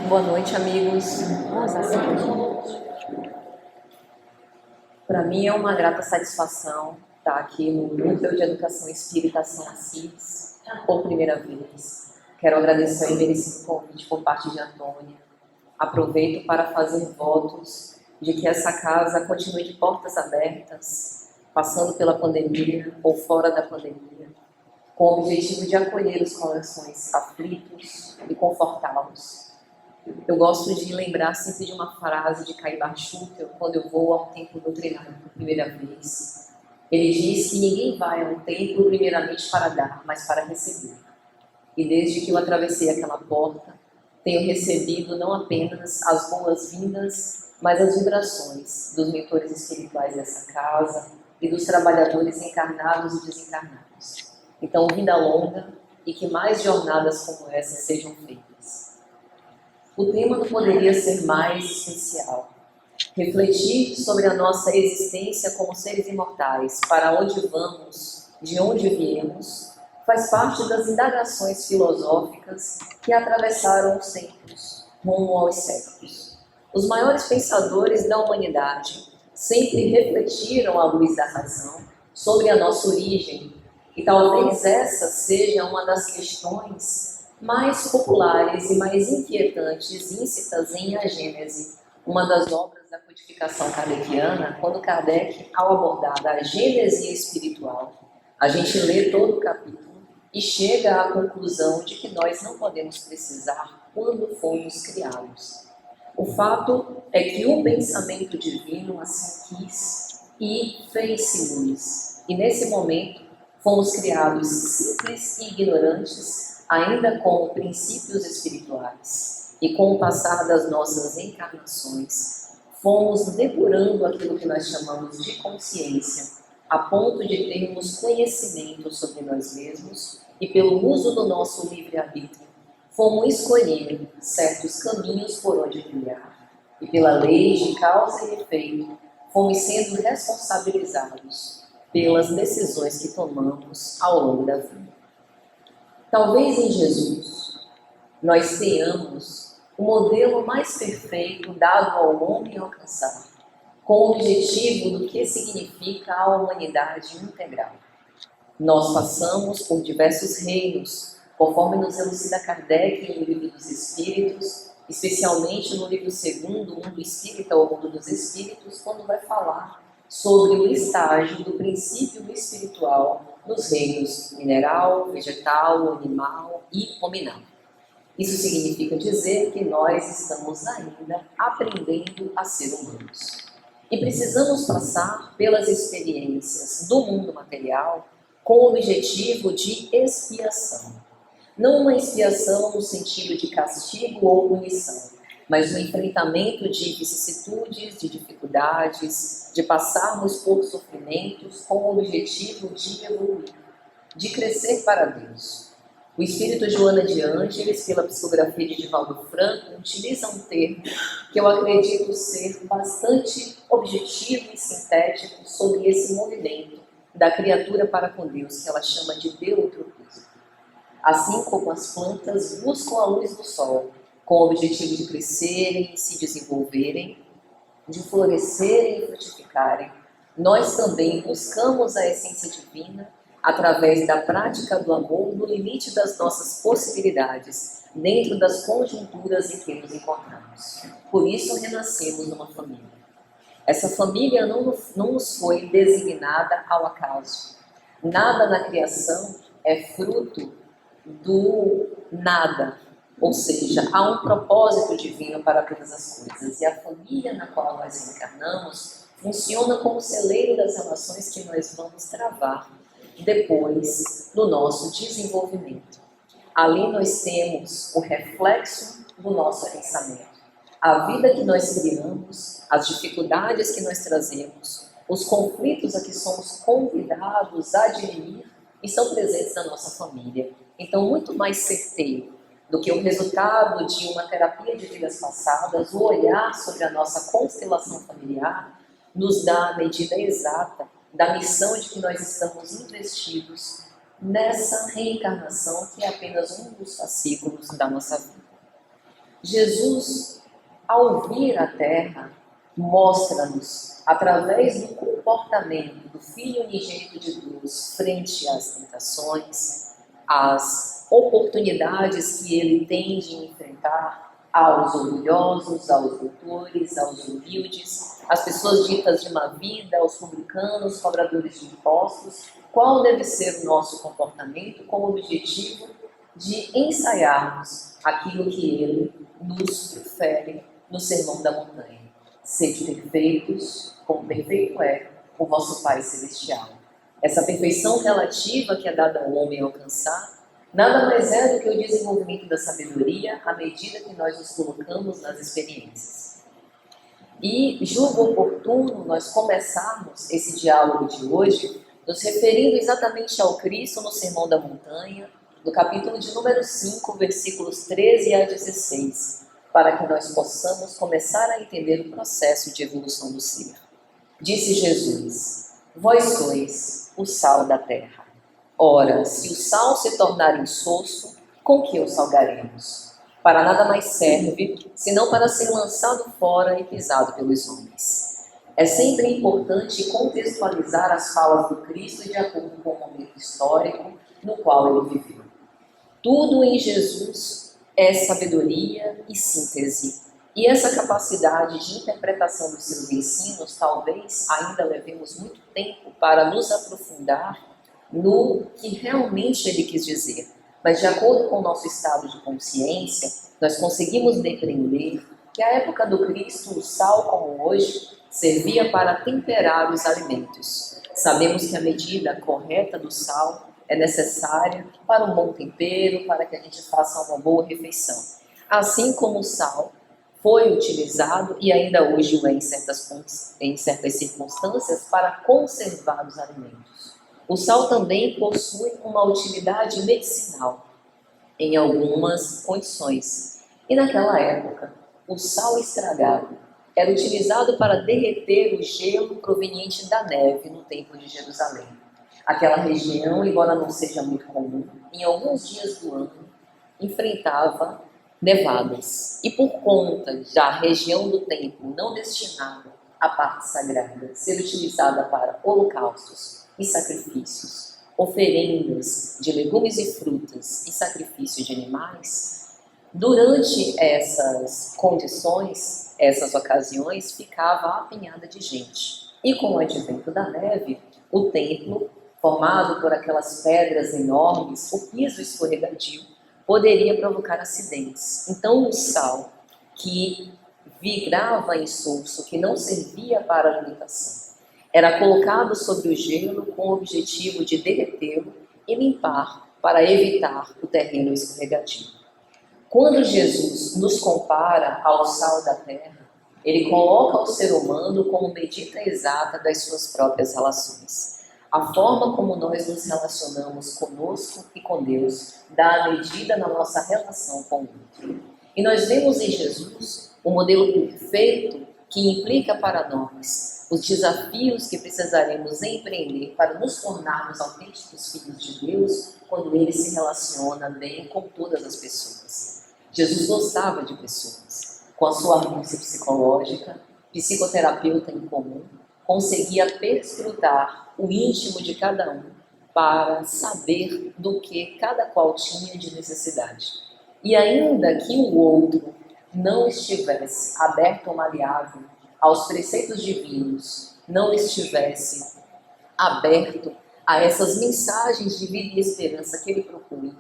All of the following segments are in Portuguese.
Boa noite, amigos. Para mim é uma grata satisfação estar aqui no Núcleo de Educação Espírita São Assis por primeira vez. Quero agradecer o merecido convite por parte de Antônia. Aproveito para fazer votos de que essa casa continue de portas abertas, passando pela pandemia ou fora da pandemia, com o objetivo de acolher os corações aflitos e confortá-los. Eu gosto de lembrar sempre de uma frase de Caibar Schutel, quando eu vou ao templo doutrinário por primeira vez. Ele diz que ninguém vai ao templo primeiramente para dar, mas para receber. E desde que eu atravessei aquela porta, tenho recebido não apenas as boas-vindas, mas as vibrações dos mentores espirituais dessa casa e dos trabalhadores encarnados e desencarnados. Então, vida longa e que mais jornadas como essa sejam feitas. O tema não poderia ser mais especial. Refletir sobre a nossa existência como seres imortais, para onde vamos, de onde viemos, faz parte das indagações filosóficas que atravessaram os tempos, rumo aos séculos. Os maiores pensadores da humanidade sempre refletiram à luz da razão sobre a nossa origem, e talvez essa seja uma das questões mais populares e mais inquietantes íncitas em A Gênese, uma das obras da codificação kardeciana. Quando Kardec, ao abordar a Gênese espiritual, a gente lê todo o capítulo e chega à conclusão de que nós não podemos precisar quando fomos criados. O fato é que o pensamento divino assim quis e fez-se luz. E nesse momento fomos criados simples e ignorantes, ainda com princípios espirituais, e com o passar das nossas encarnações, fomos depurando aquilo que nós chamamos de consciência, a ponto de termos conhecimento sobre nós mesmos, e pelo uso do nosso livre-arbítrio, fomos escolher certos caminhos por onde trilhar, e pela lei de causa e efeito, fomos sendo responsabilizados pelas decisões que tomamos ao longo da vida. Talvez em Jesus nós tenhamos o modelo mais perfeito dado ao homem alcançar, com o objetivo do que significa a humanidade integral. Nós passamos por diversos reinos, conforme nos elucida Kardec em O Livro dos Espíritos, especialmente no livro 2º, O Mundo Espírita ou O Mundo dos Espíritos, quando vai falar sobre o estágio do princípio espiritual nos reinos mineral, vegetal, animal e hominal. Isso significa dizer que nós estamos ainda aprendendo a ser humanos. E precisamos passar pelas experiências do mundo material com o objetivo de expiação. Não uma expiação no sentido de castigo ou punição, mas o enfrentamento de vicissitudes, de dificuldades, de passarmos por sofrimentos com o objetivo de evoluir, de crescer para Deus. O espírito Joana de Ângeles, pela psicografia de Divaldo Franco, utiliza um termo que eu acredito ser bastante objetivo e sintético sobre esse movimento da criatura para com Deus, que ela chama de deutropismo. Assim como as plantas buscam a luz do sol, com o objetivo de crescerem, se desenvolverem, de florescerem e frutificarem, nós também buscamos a essência divina através da prática do amor no limite das nossas possibilidades, dentro das conjunturas em que nos encontramos. Por isso renascemos numa família. Essa família não nos foi designada ao acaso. Nada na criação é fruto do nada. Ou seja, há um propósito divino para todas as coisas. E a família na qual nós encarnamos funciona como celeiro das relações que nós vamos travar depois do nosso desenvolvimento. Ali nós temos o reflexo do nosso pensamento. A vida que nós criamos, as dificuldades que nós trazemos, os conflitos a que somos convidados a dirimir, estão presentes na nossa família. Então, muito mais certeiro do que o resultado de uma terapia de vidas passadas, o olhar sobre a nossa constelação familiar nos dá a medida exata da missão de que nós estamos investidos nessa reencarnação, que é apenas um dos fascículos da nossa vida. Jesus, ao vir à Terra, mostra-nos, através do comportamento do Filho unigênito de Deus frente às tentações, às oportunidades que ele tem de enfrentar aos orgulhosos, aos doutores, aos humildes, às pessoas ditas de má vida, aos publicanos, cobradores de impostos, qual deve ser o nosso comportamento com o objetivo de ensaiarmos aquilo que ele nos profere no Sermão da Montanha. Sede perfeitos, como perfeito é o vosso Pai Celestial. Essa perfeição relativa que é dada ao homem alcançar, nada mais é do que o desenvolvimento da sabedoria à medida que nós nos colocamos nas experiências. E julgo oportuno nós começarmos esse diálogo de hoje nos referindo exatamente ao Cristo no Sermão da Montanha, no capítulo de número 5, versículos 13 a 16, para que nós possamos começar a entender o processo de evolução do ser. Disse Jesus: vós sois o sal da terra. Ora, se o sal se tornar insosso, com que o salgaremos? Para nada mais serve, senão para ser lançado fora e pisado pelos homens. É sempre importante contextualizar as falas do Cristo de acordo com o momento histórico no qual ele viveu. Tudo em Jesus é sabedoria e síntese. E essa capacidade de interpretação dos seus ensinos, talvez ainda levemos muito tempo para nos aprofundar no que realmente ele quis dizer. Mas de acordo com o nosso estado de consciência, nós conseguimos depreender que a época do Cristo, o sal como hoje, servia para temperar os alimentos. Sabemos que a medida correta do sal é necessária para um bom tempero, para que a gente faça uma boa refeição. Assim como o sal foi utilizado e ainda hoje o é em certas circunstâncias para conservar os alimentos. O sal também possui uma utilidade medicinal em algumas condições. E naquela época, o sal estragado era utilizado para derreter o gelo proveniente da neve no Templo de Jerusalém. Aquela região, embora não seja muito comum, em alguns dias do ano, enfrentava nevadas. E por conta da região do templo não destinada à parte sagrada ser utilizada para holocaustos e sacrifícios, oferendas de legumes e frutas e sacrifício de animais, durante essas condições, essas ocasiões, ficava apinhada de gente. E com o advento da neve, o templo, formado por aquelas pedras enormes, o piso escorregadio, poderia provocar acidentes. Então o sal, que virava insosso, que não servia para alimentação, era colocado sobre o gelo com o objetivo de derretê-lo e limpar para evitar o terreno escorregadio. Quando Jesus nos compara ao sal da terra, ele coloca o ser humano como medida exata das suas próprias relações. A forma como nós nos relacionamos conosco e com Deus dá a medida na nossa relação com o outro. E nós vemos em Jesus o modelo perfeito que implica para nós os desafios que precisaremos empreender para nos tornarmos autênticos filhos de Deus quando ele se relaciona bem com todas as pessoas. Jesus gostava de pessoas. Com a sua argúcia psicológica, psicoterapeuta em comum, conseguia perscrutar o íntimo de cada um para saber do que cada qual tinha de necessidade. E ainda que o outro não estivesse aberto ou maleável aos preceitos divinos, não estivesse aberto a essas mensagens de vida e esperança que ele propunha,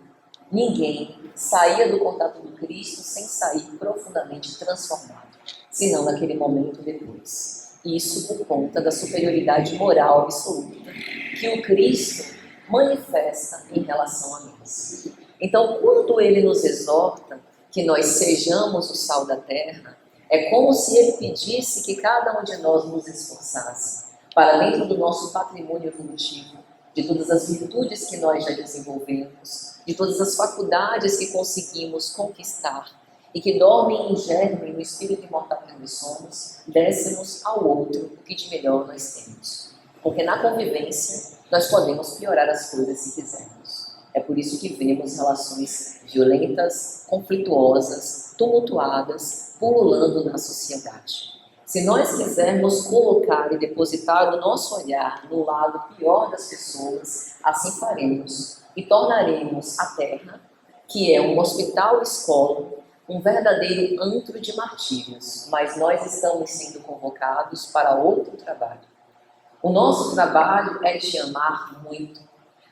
ninguém saía do contato do Cristo sem sair profundamente transformado, senão naquele momento depois. Isso por conta da superioridade moral absoluta que o Cristo manifesta em relação a nós. Então, quando ele nos exorta que nós sejamos o sal da terra, é como se ele pedisse que cada um de nós nos esforçasse para, dentro do nosso patrimônio evolutivo, de todas as virtudes que nós já desenvolvemos, de todas as faculdades que conseguimos conquistar e que dormem em germe no espírito imortal que nós somos, dessemos ao outro o que de melhor nós temos. Porque na convivência nós podemos piorar as coisas se quisermos. É por isso que vemos relações violentas, conflituosas, tumultuadas, pululando na sociedade. Se nós quisermos colocar e depositar o nosso olhar no lado pior das pessoas, assim faremos e tornaremos a Terra, que é um hospital-escola, um verdadeiro antro de martírios, mas nós estamos sendo convocados para outro trabalho. O nosso trabalho é de amar muito.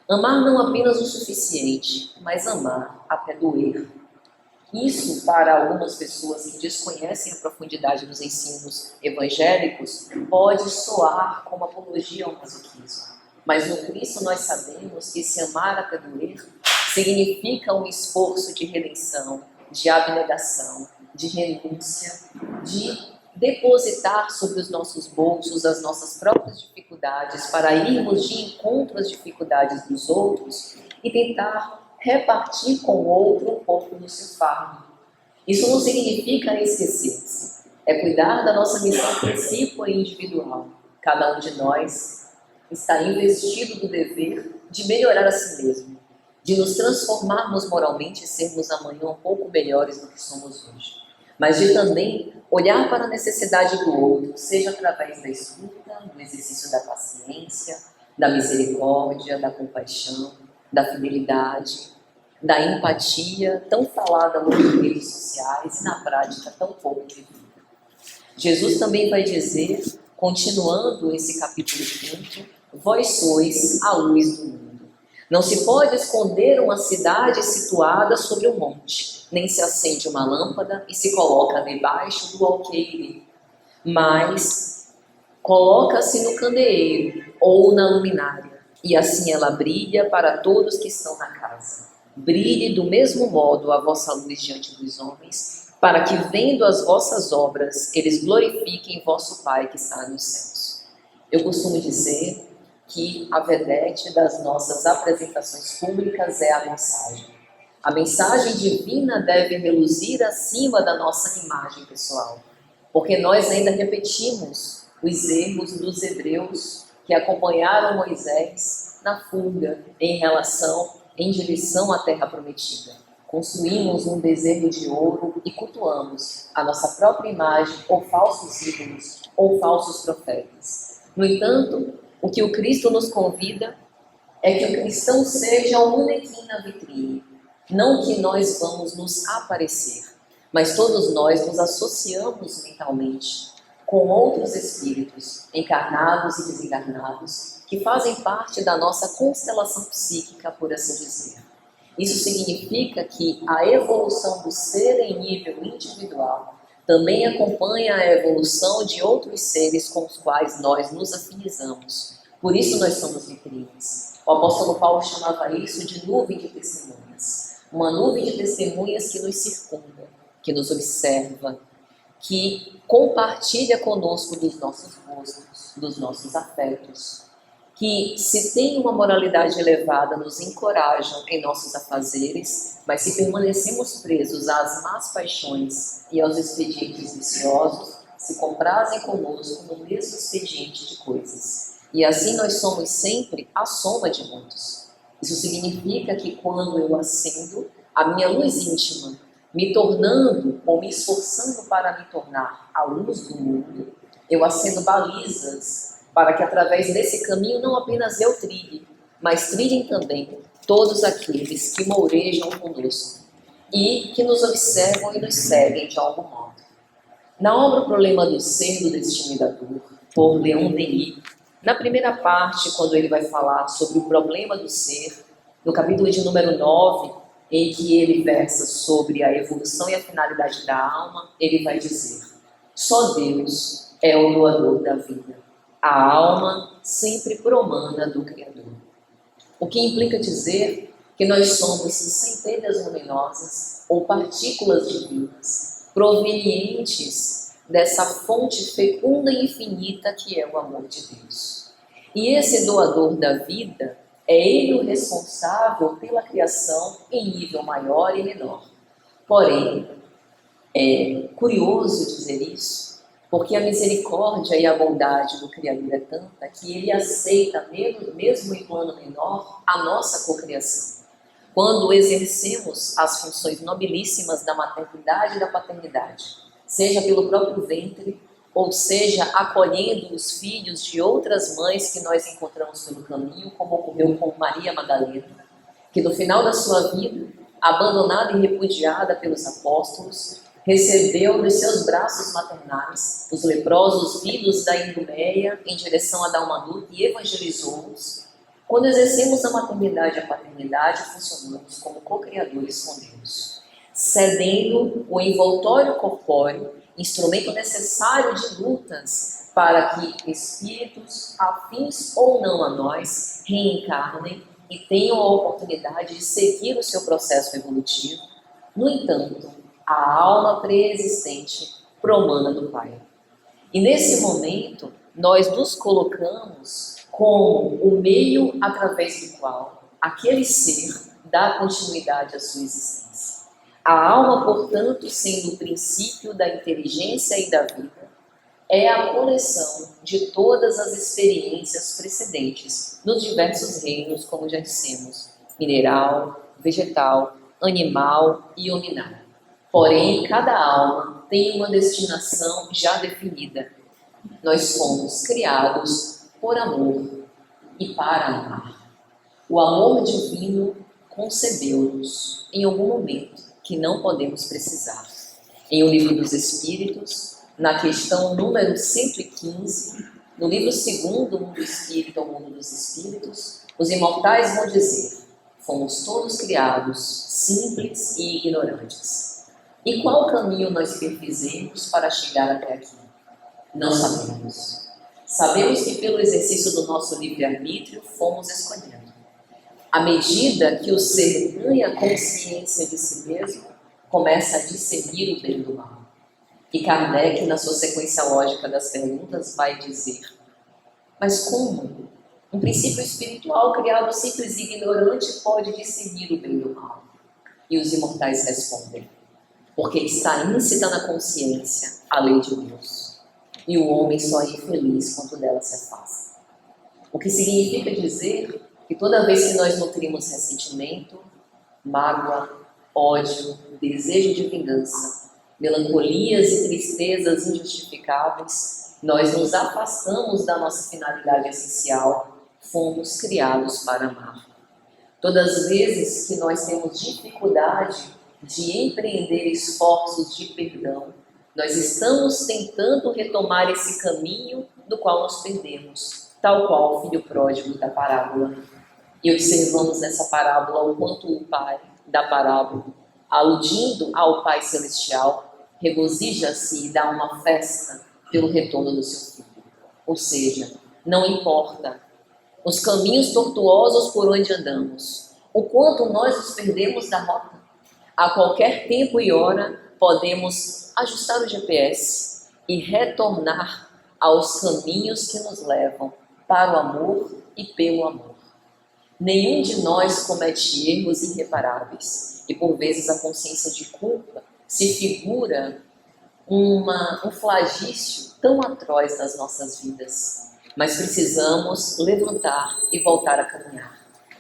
Amar não apenas o suficiente, mas amar até doer. Isso, para algumas pessoas que desconhecem a profundidade dos ensinos evangélicos, pode soar como apologia ao masoquismo. Mas no Cristo nós sabemos que se amar até doer significa um esforço de redenção, de abnegação, de renúncia, de depositar sobre os nossos bolsos as nossas próprias dificuldades para irmos de encontro às dificuldades dos outros e tentar repartir com o outro um pouco do seu fardo. Isso não significa esquecer-se, é cuidar da nossa missão principal e individual. Cada um de nós está investido do dever de melhorar a si mesmo, de nos transformarmos moralmente e sermos amanhã um pouco melhores do que somos hoje. Mas de também olhar para a necessidade do outro, seja através da escuta, do exercício da paciência, da misericórdia, da compaixão, da fidelidade, da empatia, tão falada nos redes sociais e na prática tão pouco vivida. Jesus também vai dizer, continuando esse capítulo 5, vós sois a luz do mundo. Não se pode esconder uma cidade situada sobre um monte, nem se acende uma lâmpada e se coloca debaixo do alqueire, mas coloca-se no candeeiro ou na luminária, e assim ela brilha para todos que estão na casa. Brilhe do mesmo modo a vossa luz diante dos homens, para que, vendo as vossas obras, eles glorifiquem vosso Pai que está nos céus. Eu costumo dizer que a vedete das nossas apresentações públicas é a mensagem. A mensagem divina deve reluzir acima da nossa imagem pessoal, porque nós ainda repetimos os erros dos hebreus que acompanharam Moisés na fuga em direção à terra prometida. Construímos um bezerro de ouro e cultuamos a nossa própria imagem ou falsos ídolos ou falsos profetas. No entanto, o que o Cristo nos convida é que o cristão seja um manequim na vitrine. Não que nós vamos nos aparecer, mas todos nós nos associamos mentalmente com outros espíritos, encarnados e desencarnados, que fazem parte da nossa constelação psíquica, por assim dizer. Isso significa que a evolução do ser em nível individual também acompanha a evolução de outros seres com os quais nós nos afinizamos. Por isso nós somos vitrines. O apóstolo Paulo chamava isso de nuvem de testemunhas. Uma nuvem de testemunhas que nos circunda, que nos observa, que compartilha conosco dos nossos gostos, dos nossos afetos, que, se tem uma moralidade elevada, nos encorajam em nossos afazeres, mas se permanecemos presos às más paixões e aos expedientes viciosos, se comprazem conosco no mesmo expediente de coisas. E assim nós somos sempre a soma de muitos. Isso significa que quando eu acendo a minha luz íntima, me tornando ou me esforçando para me tornar a luz do mundo, eu acendo balizas para que através desse caminho não apenas eu trilhe, mas trilhem também todos aqueles que mourejam conosco e que nos observam e nos seguem de algum modo. Na obra O Problema do Ser, do Destinidador, por Leon Denis, na primeira parte, quando ele vai falar sobre o problema do ser, no capítulo de número 9, em que ele versa sobre a evolução e a finalidade da alma, ele vai dizer: só Deus é o doador da vida. A alma sempre promana do Criador. O que implica dizer que nós somos centelhas luminosas ou partículas divinas, provenientes dessa fonte fecunda e infinita que é o amor de Deus. E esse doador da vida é ele o responsável pela criação em nível maior e menor. Porém, é curioso dizer isso, porque a misericórdia e a bondade do Criador é tanta que ele aceita, mesmo em plano menor, a nossa cocriação. quando exercemos as funções nobilíssimas da maternidade e da paternidade, seja pelo próprio ventre, ou seja, acolhendo os filhos de outras mães que nós encontramos pelo caminho, como ocorreu com Maria Madalena, que no final da sua vida, abandonada e repudiada pelos apóstolos, recebeu nos seus braços maternais os leprosos filhos da Idumeia em direção a Dalmanuta e evangelizou-os. Quando exercemos a maternidade e a paternidade, funcionamos como co-criadores com Deus, cedendo o envoltório corpóreo, instrumento necessário de lutas para que espíritos afins ou não a nós reencarnem e tenham a oportunidade de seguir o seu processo evolutivo. No entanto, a alma pré-existente promana do Pai. E nesse momento, nós nos colocamos como o meio através do qual aquele ser dá continuidade à sua existência. A alma, portanto, sendo o princípio da inteligência e da vida, é a coleção de todas as experiências precedentes nos diversos reinos, como já dissemos, mineral, vegetal, animal e hominal. Porém, cada alma tem uma destinação já definida. Nós fomos criados por amor e para amar. O amor divino concebeu-nos em algum momento que não podemos precisar. Em O Livro dos Espíritos, na questão número 115, no livro 2º, O Mundo Espírita, O Mundo dos Espíritos, os imortais vão dizer: fomos todos criados simples e ignorantes. E qual caminho nós perfizemos para chegar até aqui? Não sabemos. Sabemos que pelo exercício do nosso livre-arbítrio fomos escolhendo. À medida que o ser ganha consciência de si mesmo, começa a discernir o bem do mal. E Kardec, na sua sequência lógica das perguntas, vai dizer: mas como um princípio espiritual criado simples e ignorante pode discernir o bem do mal? E os imortais respondem: porque está íncita na consciência a lei de Deus, e o homem só é infeliz quanto dela se afasta. O que significa dizer que toda vez que nós nutrimos ressentimento, mágoa, ódio, desejo de vingança, melancolias e tristezas injustificáveis, nós nos afastamos da nossa finalidade essencial. Fomos criados para amar. Todas as vezes que nós temos dificuldade de empreender esforços de perdão, nós estamos tentando retomar esse caminho do qual nos perdemos, tal qual o filho pródigo da parábola. E observamos nessa parábola o quanto o pai da parábola, aludindo ao Pai Celestial, regozija-se e dá uma festa pelo retorno do seu filho. Ou seja, não importa os caminhos tortuosos por onde andamos, o quanto nós nos perdemos da rota, a qualquer tempo e hora podemos ajustar o GPS e retornar aos caminhos que nos levam para o amor e pelo amor. Nenhum de nós comete erros irreparáveis e por vezes a consciência de culpa se figura um flagício tão atroz nas nossas vidas. Mas precisamos levantar e voltar a caminhar.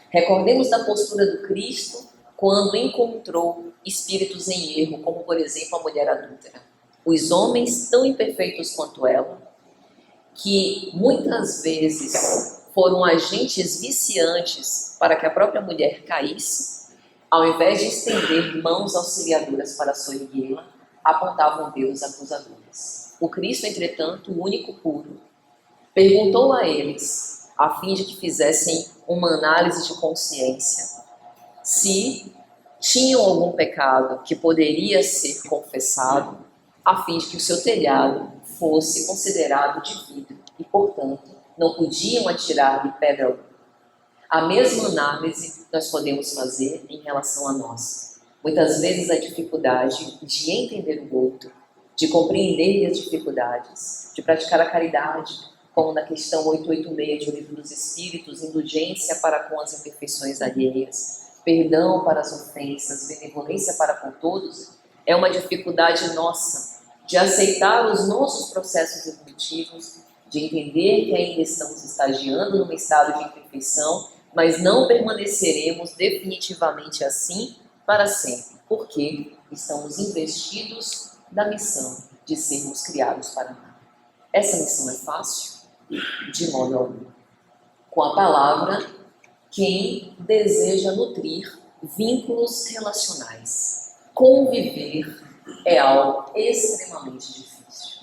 Recordemos da postura do Cristo quando encontrou espíritos em erro, como por exemplo a mulher adúltera. Os homens tão imperfeitos quanto ela, que muitas vezes foram agentes viciantes para que a própria mulher caísse, ao invés de estender mãos auxiliadoras para soerguê-la, apontavam dedos acusadores. O Cristo, entretanto, o único puro, perguntou a eles, a fim de que fizessem uma análise de consciência, se tinham algum pecado que poderia ser confessado, a fim de que o seu telhado fosse considerado de vidro e, portanto, não podiam atirar-lhe pedra alguma. A mesma análise nós podemos fazer em relação a nós. Muitas vezes a dificuldade de entender o outro, de compreender as dificuldades, de praticar a caridade, como na questão 886 de O Livro dos Espíritos, indulgência para com as imperfeições alheias, perdão para as ofensas, benevolência para com todos, é uma dificuldade nossa de aceitar os nossos processos evolutivos, de entender que ainda estamos estagiando num estado de imperfeição, mas não permaneceremos definitivamente assim para sempre, porque estamos investidos da missão de sermos criados para amar. Essa missão é fácil? De modo algum. Com a palavra, quem deseja nutrir vínculos relacionais, conviver é algo extremamente difícil,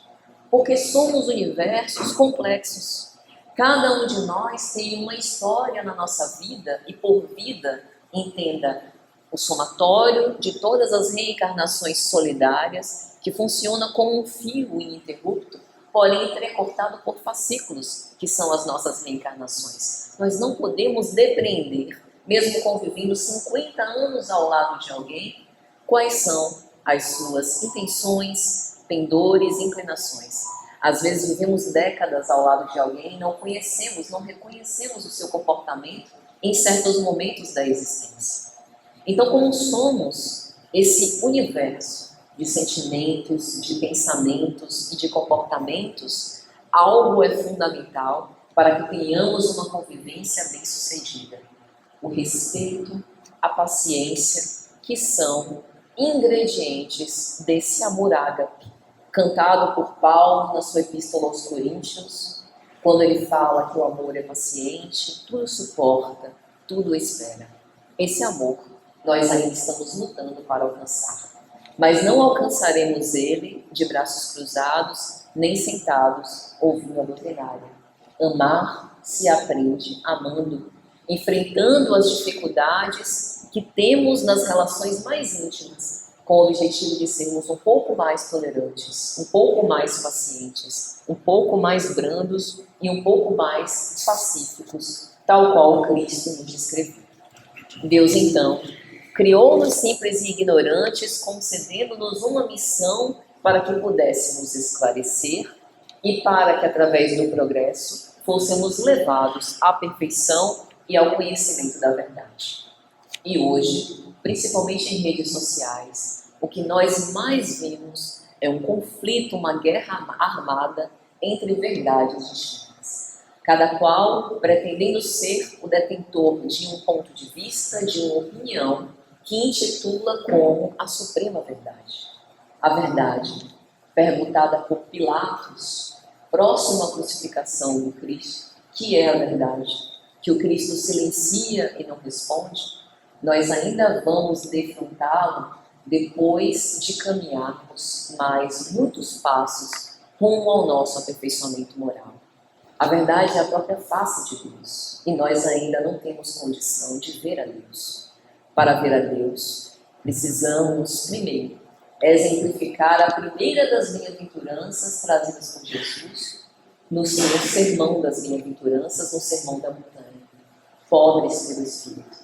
porque somos universos complexos. Cada um de nós tem uma história na nossa vida e por vida, entenda, o somatório de todas as reencarnações solidárias que funciona como um fio ininterrupto, porém entrecortado por fascículos, que são as nossas reencarnações. Nós não podemos depreender, mesmo convivendo 50 anos ao lado de alguém, quais são as suas intenções, pendores, inclinações. Às vezes vivemos décadas ao lado de alguém e não conhecemos, não reconhecemos o seu comportamento em certos momentos da existência. Então, como somos esse universo de sentimentos, de pensamentos e de comportamentos, algo é fundamental para que tenhamos uma convivência bem-sucedida. O respeito, a paciência, que são ingredientes desse amor ágape, cantado por Paulo na sua epístola aos Coríntios, quando ele fala que o amor é paciente, tudo suporta, tudo espera. Esse amor nós ainda estamos lutando para alcançar, mas não alcançaremos ele de braços cruzados, nem sentados ouvindo a doutrinária. Amar se aprende amando, enfrentando as dificuldades que temos nas relações mais íntimas, com o objetivo de sermos um pouco mais tolerantes, um pouco mais pacientes, um pouco mais brandos e um pouco mais pacíficos, tal qual Cristo nos descreveu. Deus, então, criou-nos simples e ignorantes, concedendo-nos uma missão para que pudéssemos esclarecer e para que, através do progresso, fôssemos levados à perfeição e ao conhecimento da verdade. E hoje, principalmente em redes sociais, o que nós mais vemos é um conflito, uma guerra armada entre verdades distintas. Cada qual pretendendo ser o detentor de um ponto de vista, de uma opinião, que intitula como a suprema verdade. A verdade, perguntada por Pilatos, próximo à crucificação do Cristo, que é a verdade, que o Cristo silencia e não responde, nós ainda vamos defrontá-lo depois de caminharmos mais muitos passos rumo ao nosso aperfeiçoamento moral. A verdade é a própria face de Deus, e nós ainda não temos condição de ver a Deus. Para ver a Deus, precisamos, primeiro, exemplificar a primeira das bem-aventuranças trazidas por Jesus no seu sermão das bem-aventuranças, no sermão da montanha. Pobres pelo Espírito.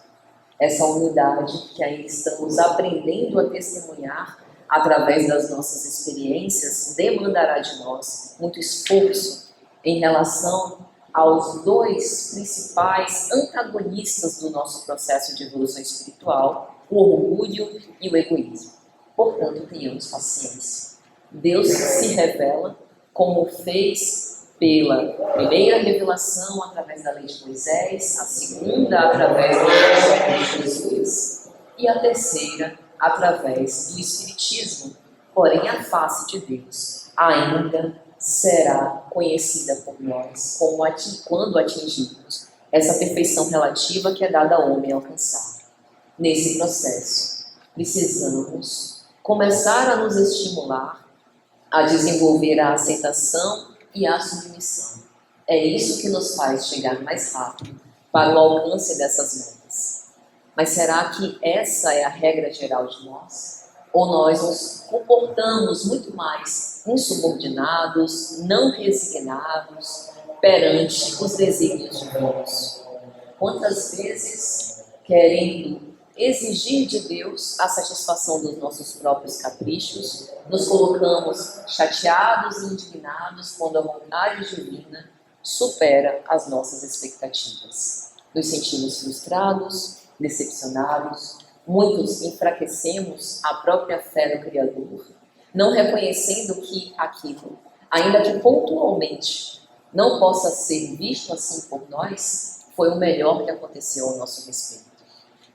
Essa unidade que ainda estamos aprendendo a testemunhar através das nossas experiências demandará de nós muito esforço em relação aos dois principais antagonistas do nosso processo de evolução espiritual, o orgulho e o egoísmo. Portanto, tenhamos paciência. Deus se revela como fez pela primeira revelação através da lei de Moisés, a segunda através do Evangelho de Jesus e a terceira através do Espiritismo. Porém, a face de Deus ainda será conhecida por nós quando atingirmos essa perfeição relativa que é dada ao homem alcançar. Nesse processo, precisamos começar a nos estimular a desenvolver a aceitação e a submissão. É isso que nos faz chegar mais rápido para o alcance dessas metas. Mas será que essa é a regra geral de nós? Ou nós nos comportamos muito mais insubordinados, não resignados perante os desígnios divinos? Quantas vezes, querendo exigir de Deus a satisfação dos nossos próprios caprichos, nos colocamos chateados e indignados quando a vontade divina supera as nossas expectativas. Nos sentimos frustrados, decepcionados, muitos enfraquecemos a própria fé no Criador, não reconhecendo que aquilo, ainda que pontualmente, não possa ser visto assim por nós, foi o melhor que aconteceu ao nosso respeito.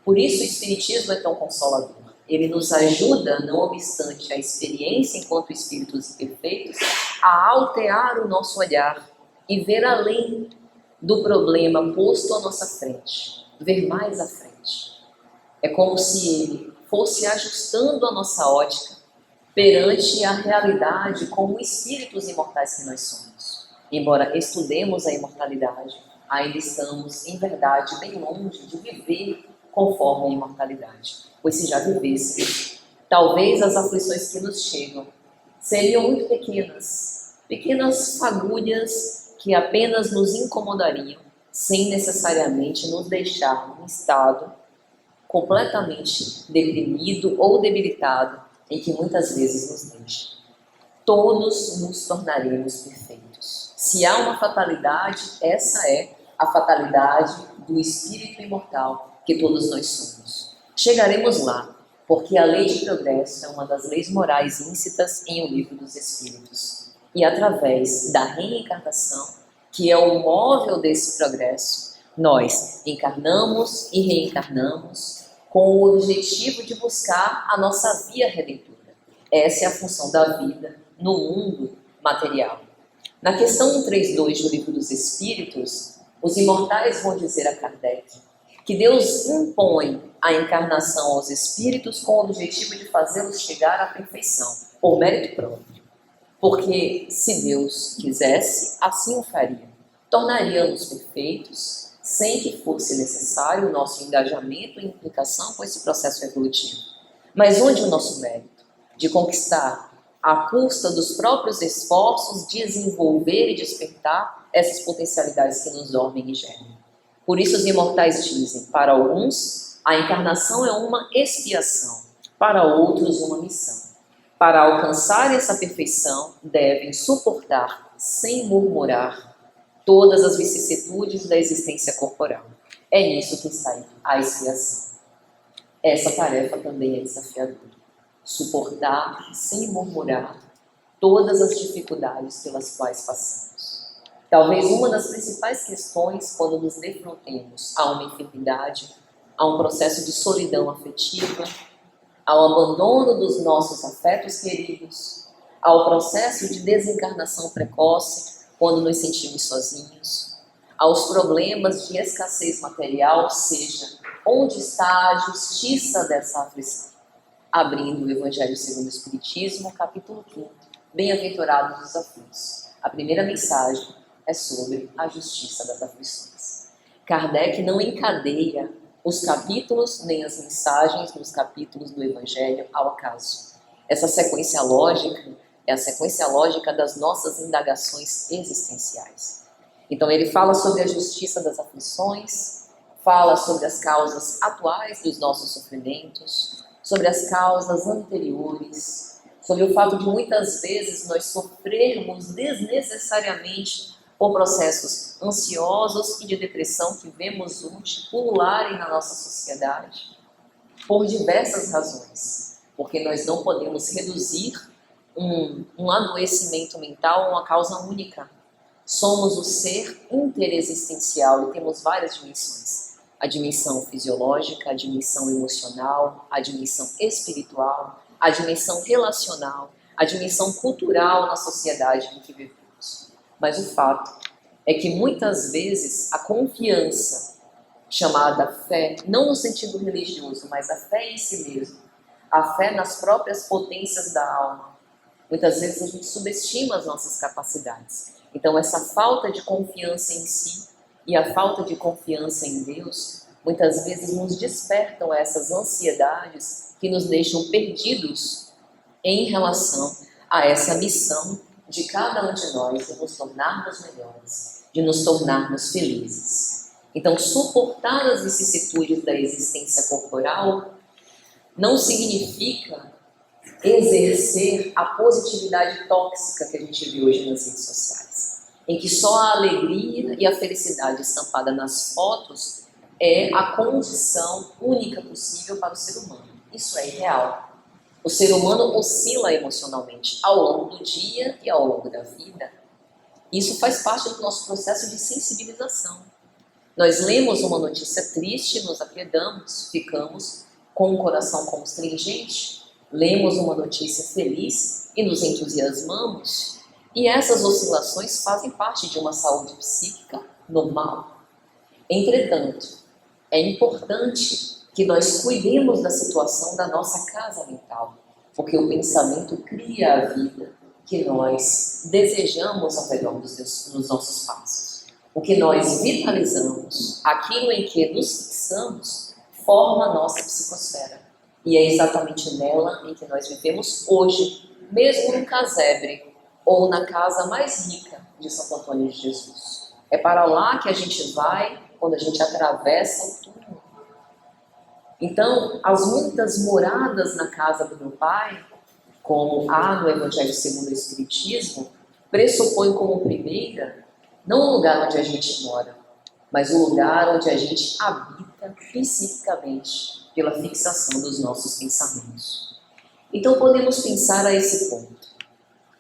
Por isso o Espiritismo é tão consolador. Ele nos ajuda, não obstante a experiência enquanto espíritos imperfeitos, a altear o nosso olhar e ver além do problema posto à nossa frente, ver mais à frente. É como se ele fosse ajustando a nossa ótica perante a realidade como espíritos imortais que nós somos. Embora estudemos a imortalidade, ainda estamos, em verdade, bem longe de viver conforme a imortalidade. Pois se já vivêssemos, talvez as aflições que nos chegam seriam muito pequenas, pequenas fagulhas que apenas nos incomodariam, sem necessariamente nos deixar num estado completamente deprimido ou debilitado, em que muitas vezes nos deixa. Todos nos tornaremos perfeitos. Se há uma fatalidade, essa é a fatalidade do espírito imortal que todos nós somos. Chegaremos lá, porque a lei de progresso é uma das leis morais íncitas em O Livro dos Espíritos. E através da reencarnação, que é o móvel desse progresso, nós encarnamos e reencarnamos com o objetivo de buscar a nossa via redentora. Essa é a função da vida no mundo material. Na questão 132 do Livro dos Espíritos, os imortais vão dizer a Kardec que Deus impõe a encarnação aos espíritos com o objetivo de fazê-los chegar à perfeição, por mérito próprio. Porque se Deus quisesse, assim o faria. Tornaria-nos perfeitos, sem que fosse necessário o nosso engajamento e implicação com esse processo evolutivo. Mas onde o nosso mérito? De conquistar, à custa dos próprios esforços, desenvolver e despertar essas potencialidades que nos dormem e gerem. Por isso os imortais dizem, para alguns, a encarnação é uma expiação, para outros uma missão. Para alcançar essa perfeição, devem suportar, sem murmurar, todas as vicissitudes da existência corporal. É nisso que está a expiação. Essa tarefa também é desafiadora. Suportar, sem murmurar, todas as dificuldades pelas quais passamos. Talvez uma das principais questões quando nos defrontemos a uma enfermidade, a um processo de solidão afetiva, ao abandono dos nossos afetos queridos, ao processo de desencarnação precoce, quando nos sentimos sozinhos, aos problemas de escassez material, seja, onde está a justiça dessa aflição? Abrindo o Evangelho segundo o Espiritismo, capítulo 5, Bem-aventurados os aflitos. A primeira mensagem é sobre a justiça das aflições. Kardec não encadeia os capítulos nem as mensagens nos capítulos do Evangelho ao acaso. Essa sequência lógica é a sequência lógica das nossas indagações existenciais. Então ele fala sobre a justiça das aflições, fala sobre as causas atuais dos nossos sofrimentos, sobre as causas anteriores, sobre o fato de muitas vezes nós sofrermos desnecessariamente por processos ansiosos e de depressão que vemos hoje pulularem na nossa sociedade, por diversas razões, porque nós não podemos reduzir um adoecimento mental a uma causa única. Somos o ser interexistencial e temos várias dimensões. A dimensão fisiológica, a dimensão emocional, a dimensão espiritual, a dimensão relacional, a dimensão cultural na sociedade em que vivemos. Mas o fato é que muitas vezes a confiança, chamada fé, não no sentido religioso, mas a fé em si mesmo, a fé nas próprias potências da alma, muitas vezes a gente subestima as nossas capacidades. Então essa falta de confiança em si e a falta de confiança em Deus, muitas vezes nos despertam essas ansiedades que nos deixam perdidos em relação a essa missão de cada um de nós de nos tornarmos melhores, de nos tornarmos felizes. Então, suportar as vicissitudes da existência corporal não significa exercer a positividade tóxica que a gente vê hoje nas redes sociais, em que só a alegria e a felicidade estampada nas fotos é a condição única possível para o ser humano. Isso é irreal. O ser humano oscila emocionalmente ao longo do dia e ao longo da vida. Isso faz parte do nosso processo de sensibilização. Nós lemos uma notícia triste, nos apiedamos, ficamos com o coração constringente. Lemos uma notícia feliz e nos entusiasmamos. E essas oscilações fazem parte de uma saúde psíquica normal. Entretanto, é importante que nós cuidemos da situação da nossa casa mental, porque o pensamento cria a vida que nós desejamos ao redor dos nossos passos. O que nós vitalizamos, aquilo em que nos fixamos, forma a nossa psicosfera. E é exatamente nela em que nós vivemos hoje, mesmo no casebre ou na casa mais rica de Santo Antônio de Jesus. É para lá que a gente vai quando a gente atravessa o túmulo. Então, as muitas moradas na casa do meu Pai, como há no Evangelho segundo o Espiritismo, pressupõe como primeira não o lugar onde a gente mora, mas o lugar onde a gente habita psiquicamente, pela fixação dos nossos pensamentos. Então podemos pensar a esse ponto.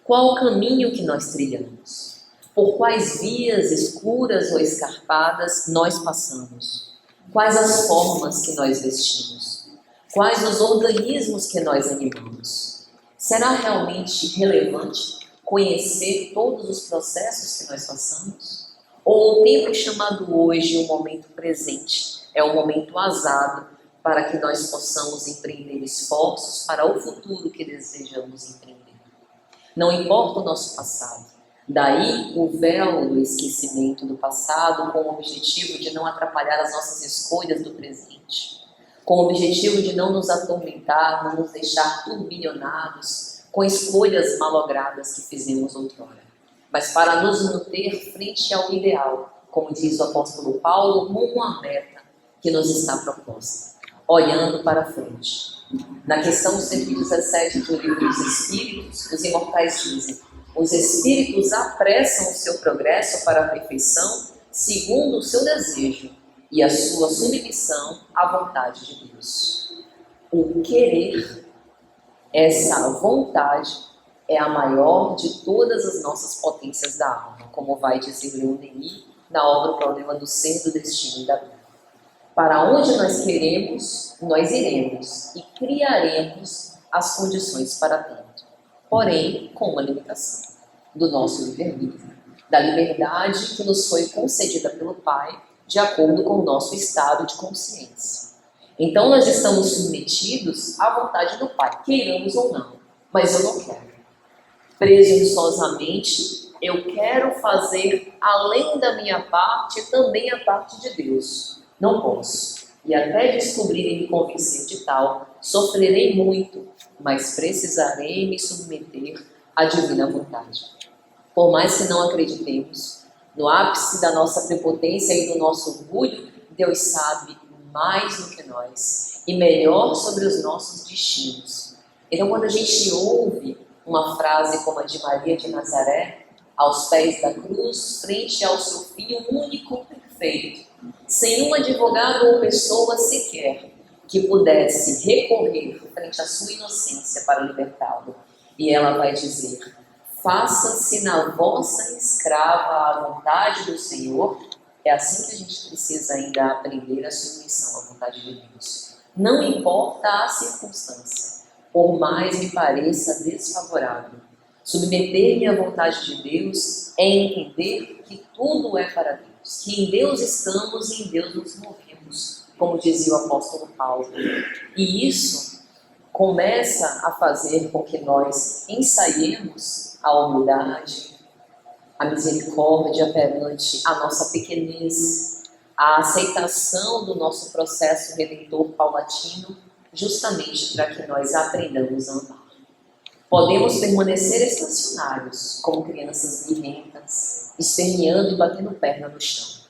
Qual o caminho que nós trilhamos? Por quais vias escuras ou escarpadas nós passamos? Quais as formas que nós vestimos? Quais os organismos que nós animamos? Será realmente relevante conhecer todos os processos que nós passamos? Ou o tempo chamado hoje, o momento presente, é um momento azado para que nós possamos empreender esforços para o futuro que desejamos empreender? Não importa o nosso passado. Daí o véu do esquecimento do passado com o objetivo de não atrapalhar as nossas escolhas do presente, com o objetivo de não nos atormentar, não nos deixar turbilhonados com escolhas malogradas que fizemos outrora, mas para nos manter frente ao ideal, como diz o apóstolo Paulo, rumo à meta que nos está proposta, olhando para frente. Na questão 117 do Livro dos Espíritos, os imortais dizem: os espíritos apressam o seu progresso para a perfeição segundo o seu desejo e a sua submissão à vontade de Deus. O querer, essa vontade, é a maior de todas as nossas potências da alma, como vai dizer Leon Denis na obra O Problema do Ser, do Destino e da Vida. Para onde nós queremos, nós iremos e criaremos as condições para tanto, porém com uma limitação do nosso livre-arbítrio, da liberdade que nos foi concedida pelo Pai de acordo com o nosso estado de consciência. Então nós estamos submetidos à vontade do Pai, queiramos ou não, mas eu não quero. Presunçosamente, eu quero fazer além da minha parte também a parte de Deus. Não posso. E até descobrirem me convencer de tal, sofrerei muito, mas precisarei me submeter à divina vontade. Por mais que não acreditemos, no ápice da nossa prepotência e do nosso orgulho, Deus sabe mais do que nós e melhor sobre os nossos destinos. Então, quando a gente ouve uma frase como a de Maria de Nazaré, aos pés da cruz, frente ao seu Filho único perfeito, sem um advogado ou pessoa sequer que pudesse recorrer frente à sua inocência para libertá-lo. E ela vai dizer: faça-se na vossa escrava a vontade do Senhor. É assim que a gente precisa ainda aprender a submissão à vontade de Deus. Não importa a circunstância, por mais me pareça desfavorável. Submeter-me à vontade de Deus é entender que tudo é para Deus, que em Deus estamos e em Deus nos movemos, como dizia o apóstolo Paulo. E isso começa a fazer com que nós ensaiemos a humildade, a misericórdia perante a nossa pequenez, a aceitação do nosso processo redentor paulatino, justamente para que nós aprendamos a amar. Podemos permanecer estacionários, como crianças birrentas, esperneando e batendo perna no chão,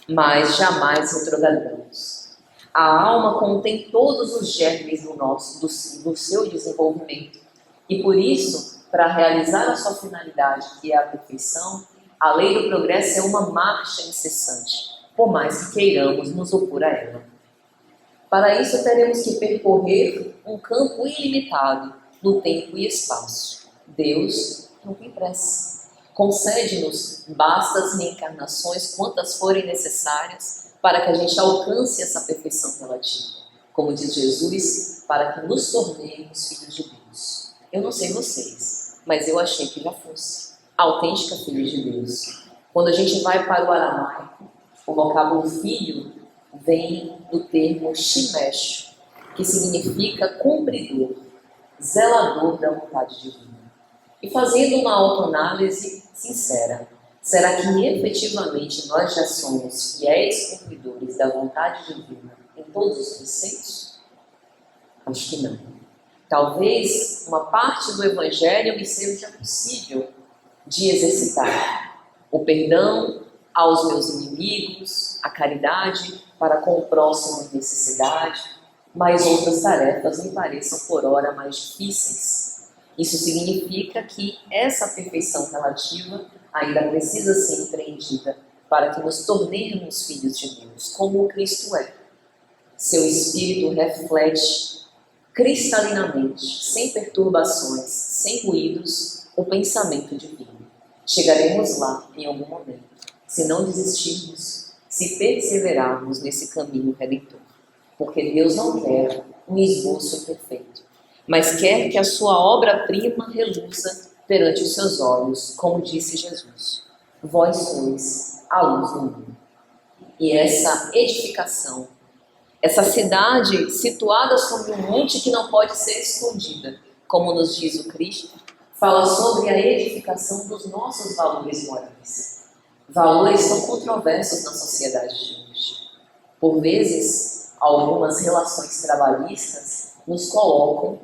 mas jamais retrogradamos. A alma contém todos os germes do seu desenvolvimento, e por isso, para realizar a sua finalidade, que é a perfeição, a lei do progresso é uma marcha incessante, por mais que queiramos nos opor a ela. Para isso, teremos que percorrer um campo ilimitado no tempo e espaço. Deus não tem pressa. Concede-nos bastas reencarnações, quantas forem necessárias, para que a gente alcance essa perfeição relativa. Como diz Jesus, para que nos tornemos filhos de Deus. Eu não sei vocês, mas eu achei que já fosse autêntica filha de Deus. Quando a gente vai para o aramaico, o vocábulo filho vem do termo shimesh, que significa cumpridor, zelador da vontade divina. E fazendo uma autoanálise sincera, será que efetivamente nós já somos fiéis cumpridores da vontade divina em todos os preceitos? Acho que não. Talvez uma parte do Evangelho me seja possível de exercitar. O perdão aos meus inimigos, a caridade para com o próximo em necessidade, mas outras tarefas me pareçam por ora mais difíceis. Isso significa que essa perfeição relativa ainda precisa ser empreendida para que nos tornemos filhos de Deus, como Cristo é. Seu Espírito reflete cristalinamente, sem perturbações, sem ruídos, o pensamento divino. Chegaremos lá em algum momento, se não desistirmos, se perseverarmos nesse caminho redentor. Porque Deus não quer um esboço imperfeito, mas quer que a sua obra-prima reluza perante os seus olhos, como disse Jesus. Vós sois a luz do mundo. E essa edificação, essa cidade situada sobre um monte que não pode ser escondida, como nos diz o Cristo, fala sobre a edificação dos nossos valores morais. Valores tão controversos na sociedade de hoje. Por vezes, algumas relações trabalhistas nos colocam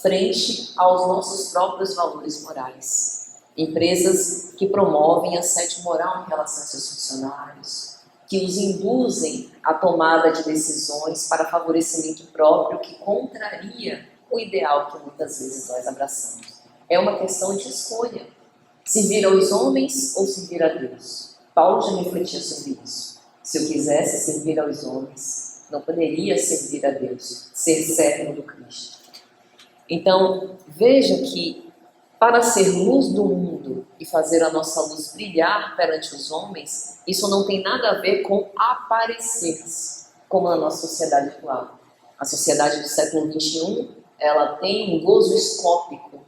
frente aos nossos próprios valores morais. Empresas que promovem assédio moral em relação aos seus funcionários, que os induzem à tomada de decisões para favorecimento próprio que contraria o ideal que muitas vezes nós abraçamos. É uma questão de escolha. Servir aos homens ou servir a Deus? Paulo já refletia sobre isso. Se eu quisesse servir aos homens, não poderia servir a Deus, ser servo do Cristo. Então, veja que para ser luz do mundo e fazer a nossa luz brilhar perante os homens, isso não tem nada a ver com aparecer-se, como na nossa sociedade atual. A sociedade do século XXI, ela tem um gozo escópico,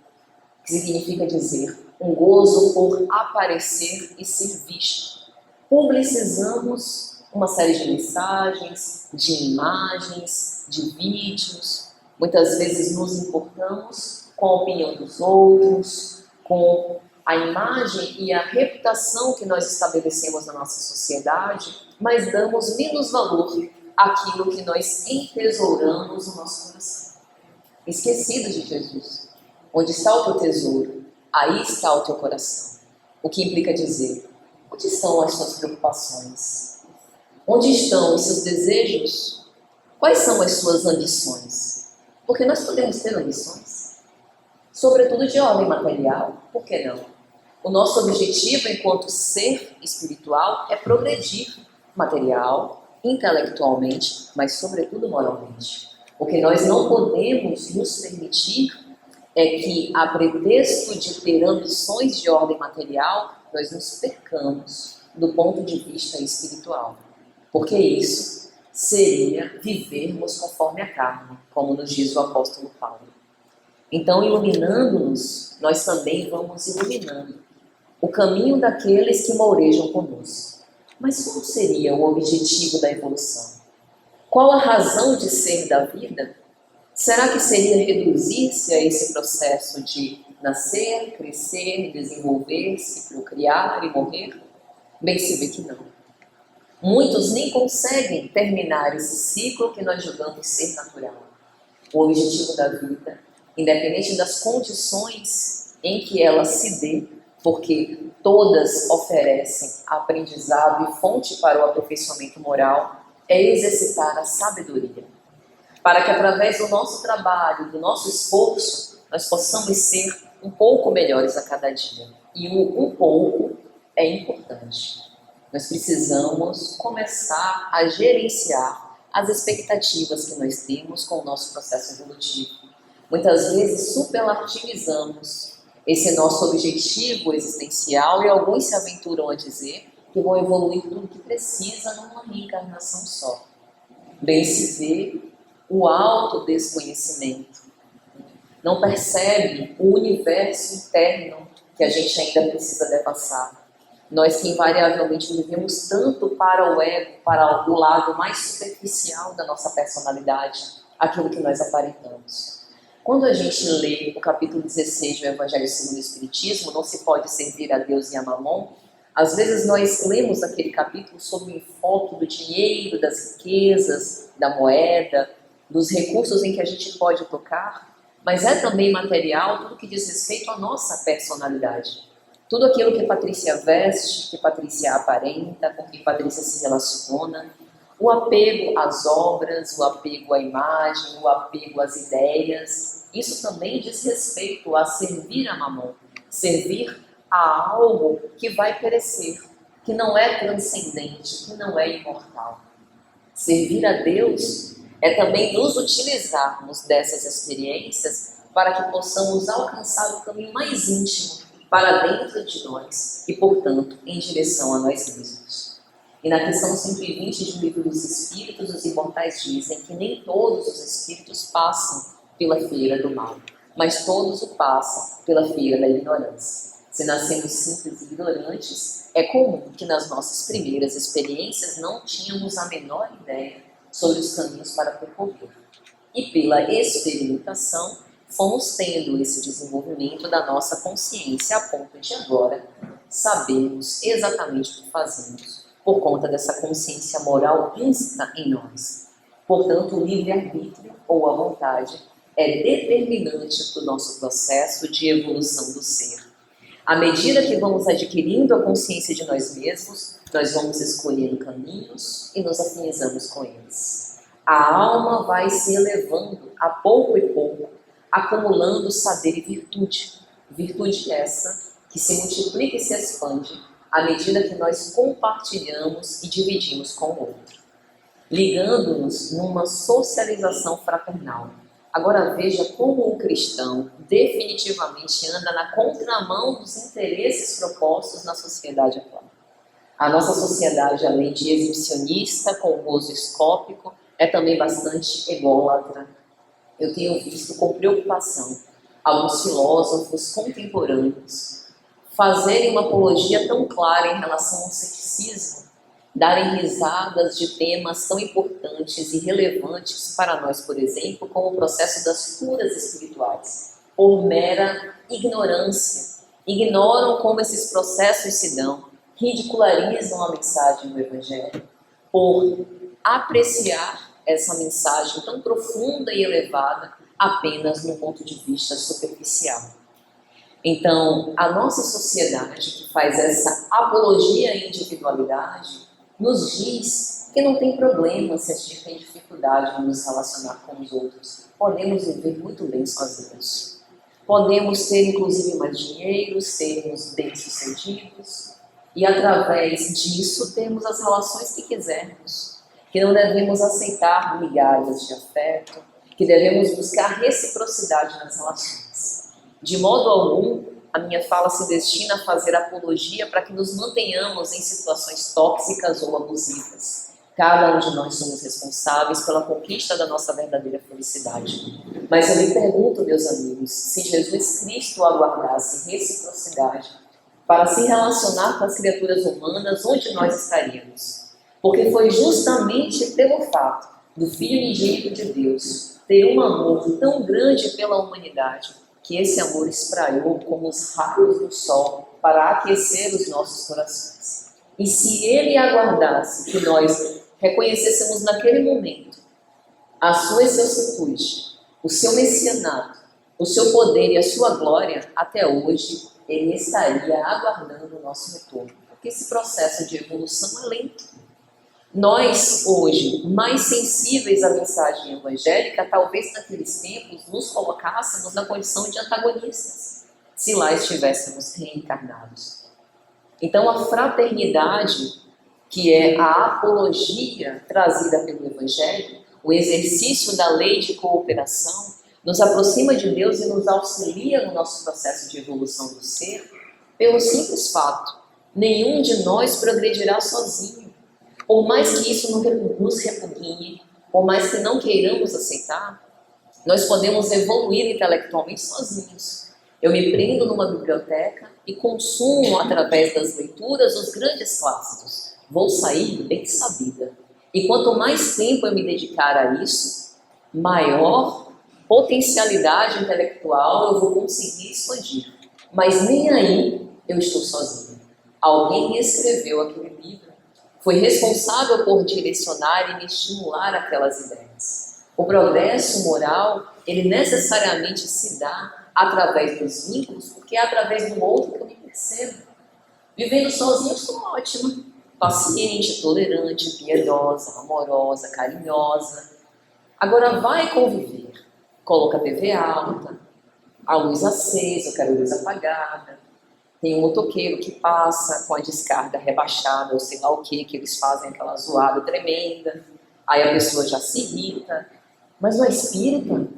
que significa dizer um gozo por aparecer e ser visto. Publicizamos uma série de mensagens, de imagens, de vídeos. Muitas vezes nos importamos com a opinião dos outros, com a imagem e a reputação que nós estabelecemos na nossa sociedade, mas damos menos valor àquilo que nós entesouramos no nosso coração. Esquecidos de Jesus. Onde está o teu tesouro, aí está o teu coração. O que implica dizer, onde estão as suas preocupações? Onde estão os seus desejos? Quais são as suas ambições? Porque nós podemos ter ambições, sobretudo de ordem material, por que não? O nosso objetivo enquanto ser espiritual é progredir material, intelectualmente, mas sobretudo moralmente. O que nós não podemos nos permitir é que, a pretexto de ter ambições de ordem material, nós nos percamos do ponto de vista espiritual. Porque isso seria vivermos conforme a carne, como nos diz o apóstolo Paulo. Então, iluminando-nos, nós também vamos iluminando o caminho daqueles que mourejam conosco. Mas qual seria o objetivo da evolução? Qual a razão de ser da vida? Será que seria reduzir-se a esse processo de nascer, crescer, desenvolver-se, procriar e morrer? Bem se vê que não. Muitos nem conseguem terminar esse ciclo que nós julgamos ser natural. O objetivo da vida, independente das condições em que ela se dê, porque todas oferecem aprendizado e fonte para o aperfeiçoamento moral, é exercitar a sabedoria. Para que através do nosso trabalho, do nosso esforço, nós possamos ser um pouco melhores a cada dia. E o um pouco é importante. Nós precisamos começar a gerenciar as expectativas que nós temos com o nosso processo evolutivo. Muitas vezes superlativizamos Esse é nosso objetivo existencial, e alguns se aventuram a dizer que vão evoluir tudo que precisa numa reencarnação só. Bem se vê o alto desconhecimento. Não percebe o universo interno que a gente ainda precisa devassar. Nós que invariavelmente vivemos tanto para o ego, para o lado mais superficial da nossa personalidade, aquilo que nós aparentamos. Quando a gente lê o capítulo 16 do Evangelho segundo o Espiritismo, não se pode servir a Deus e a Mamon, às vezes nós lemos aquele capítulo sob o enfoque do dinheiro, das riquezas, da moeda, dos recursos em que a gente pode tocar, mas é também material tudo que diz respeito à nossa personalidade. Tudo aquilo que Patrícia veste, que Patrícia aparenta, com que Patrícia se relaciona, o apego às obras, o apego à imagem, o apego às ideias, isso também diz respeito a servir a Mamon, servir a algo que vai perecer, que não é transcendente, que não é imortal. Servir a Deus é também nos utilizarmos dessas experiências para que possamos alcançar o caminho mais íntimo para dentro de nós e, portanto, em direção a nós mesmos. E na questão 120 do Livro dos Espíritos, os imortais dizem que nem todos os espíritos passam pela feira do mal, mas todos o passam pela feira da ignorância. Se nascemos simples e ignorantes, é comum que nas nossas primeiras experiências não tínhamos a menor ideia sobre os caminhos para percorrer. E pela experimentação, fomos tendo esse desenvolvimento da nossa consciência a ponto de agora sabermos exatamente o que fazemos por conta dessa consciência moral ínsita em nós. Portanto, o livre-arbítrio ou a vontade é determinante para o nosso processo de evolução do ser. À medida que vamos adquirindo a consciência de nós mesmos, nós vamos escolhendo caminhos e nos afinizamos com eles. A alma vai se elevando a pouco e pouco, acumulando saber e virtude. Virtude essa que se multiplica e se expande à medida que nós compartilhamos e dividimos com o outro, ligando-nos numa socialização fraternal. Agora veja como o cristão definitivamente anda na contramão dos interesses propostos na sociedade atual. A nossa sociedade, além de exibicionista, com gozo escópico, é também bastante ególatra. Eu tenho visto com preocupação alguns filósofos contemporâneos fazerem uma apologia tão clara em relação ao ceticismo, darem risadas de temas tão importantes e relevantes para nós, por exemplo, como o processo das curas espirituais, por mera ignorância. Ignoram como esses processos se dão, ridicularizam a mensagem do Evangelho, por apreciar essa mensagem tão profunda e elevada apenas no ponto de vista superficial. Então, a nossa sociedade que faz essa apologia à individualidade nos diz que não tem problema se a gente tem dificuldade em nos relacionar com os outros. Podemos viver muito bem sozinhos. Podemos ter, inclusive, mais dinheiro, sermos bem-sucedidos e, através disso, termos as relações que quisermos. Que não devemos aceitar migalhas de afeto, que devemos buscar reciprocidade nas relações. De modo algum, a minha fala se destina a fazer apologia para que nos mantenhamos em situações tóxicas ou abusivas. Cada um de nós somos responsáveis pela conquista da nossa verdadeira felicidade. Mas eu me pergunto, meus amigos, se Jesus Cristo aguardasse reciprocidade para se relacionar com as criaturas humanas, onde nós estaríamos? Porque foi justamente pelo fato do Filho unigênito de Deus ter um amor tão grande pela humanidade, que esse amor espraiou como os raios do sol para aquecer os nossos corações. E se ele aguardasse que nós reconhecêssemos naquele momento a sua excelsitude, o seu messianato, o seu poder e a sua glória, até hoje ele estaria aguardando o nosso retorno. Porque esse processo de evolução é lento. Nós, hoje, mais sensíveis à mensagem evangélica, talvez naqueles tempos nos colocássemos na condição de antagonistas, se lá estivéssemos reencarnados. Então, a fraternidade, que é a apologia trazida pelo Evangelho, o exercício da lei de cooperação, nos aproxima de Deus e nos auxilia no nosso processo de evolução do ser, pelo simples fato: nenhum de nós progredirá sozinho. Por mais que isso nos repugne, por mais que não queiramos aceitar, nós podemos evoluir intelectualmente sozinhos. Eu me prendo numa biblioteca e consumo, através das leituras, os grandes clássicos. Vou sair bem sabida. E quanto mais tempo eu me dedicar a isso, maior potencialidade intelectual eu vou conseguir expandir. Mas nem aí eu estou sozinho. Alguém escreveu aquele livro, foi responsável por direcionar e me estimular aquelas ideias. O progresso moral, ele necessariamente se dá através dos vínculos, porque é através do outro que eu me percebo. Vivendo sozinho eu sou ótima, paciente, tolerante, piedosa, amorosa, carinhosa. Agora vai conviver, coloca a TV alta, a luz acesa, eu quero a luz apagada. Tem um motoqueiro que passa com a descarga rebaixada, ou sei lá o que eles fazem, aquela zoada tremenda. Aí a pessoa já se irrita. Mas não é espírita?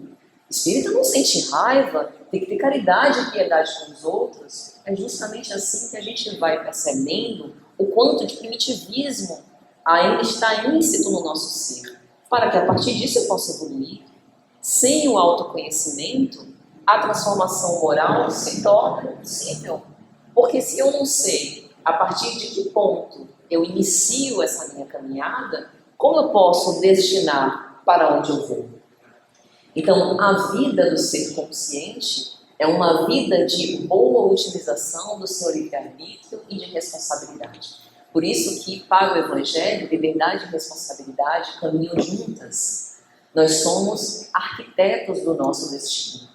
Espírita não sente raiva, tem que ter caridade e piedade com os outros. É justamente assim que a gente vai percebendo o quanto de primitivismo ainda está íncito no nosso ser, para que a partir disso eu possa evoluir. Sem o autoconhecimento, a transformação moral se torna impossível. Porque se eu não sei a partir de que ponto eu inicio essa minha caminhada, como eu posso destinar para onde eu vou? Então, a vida do ser consciente é uma vida de boa utilização do seu livre-arbítrio e de responsabilidade. Por isso que, para o Evangelho, liberdade e responsabilidade caminham juntas. Nós somos arquitetos do nosso destino.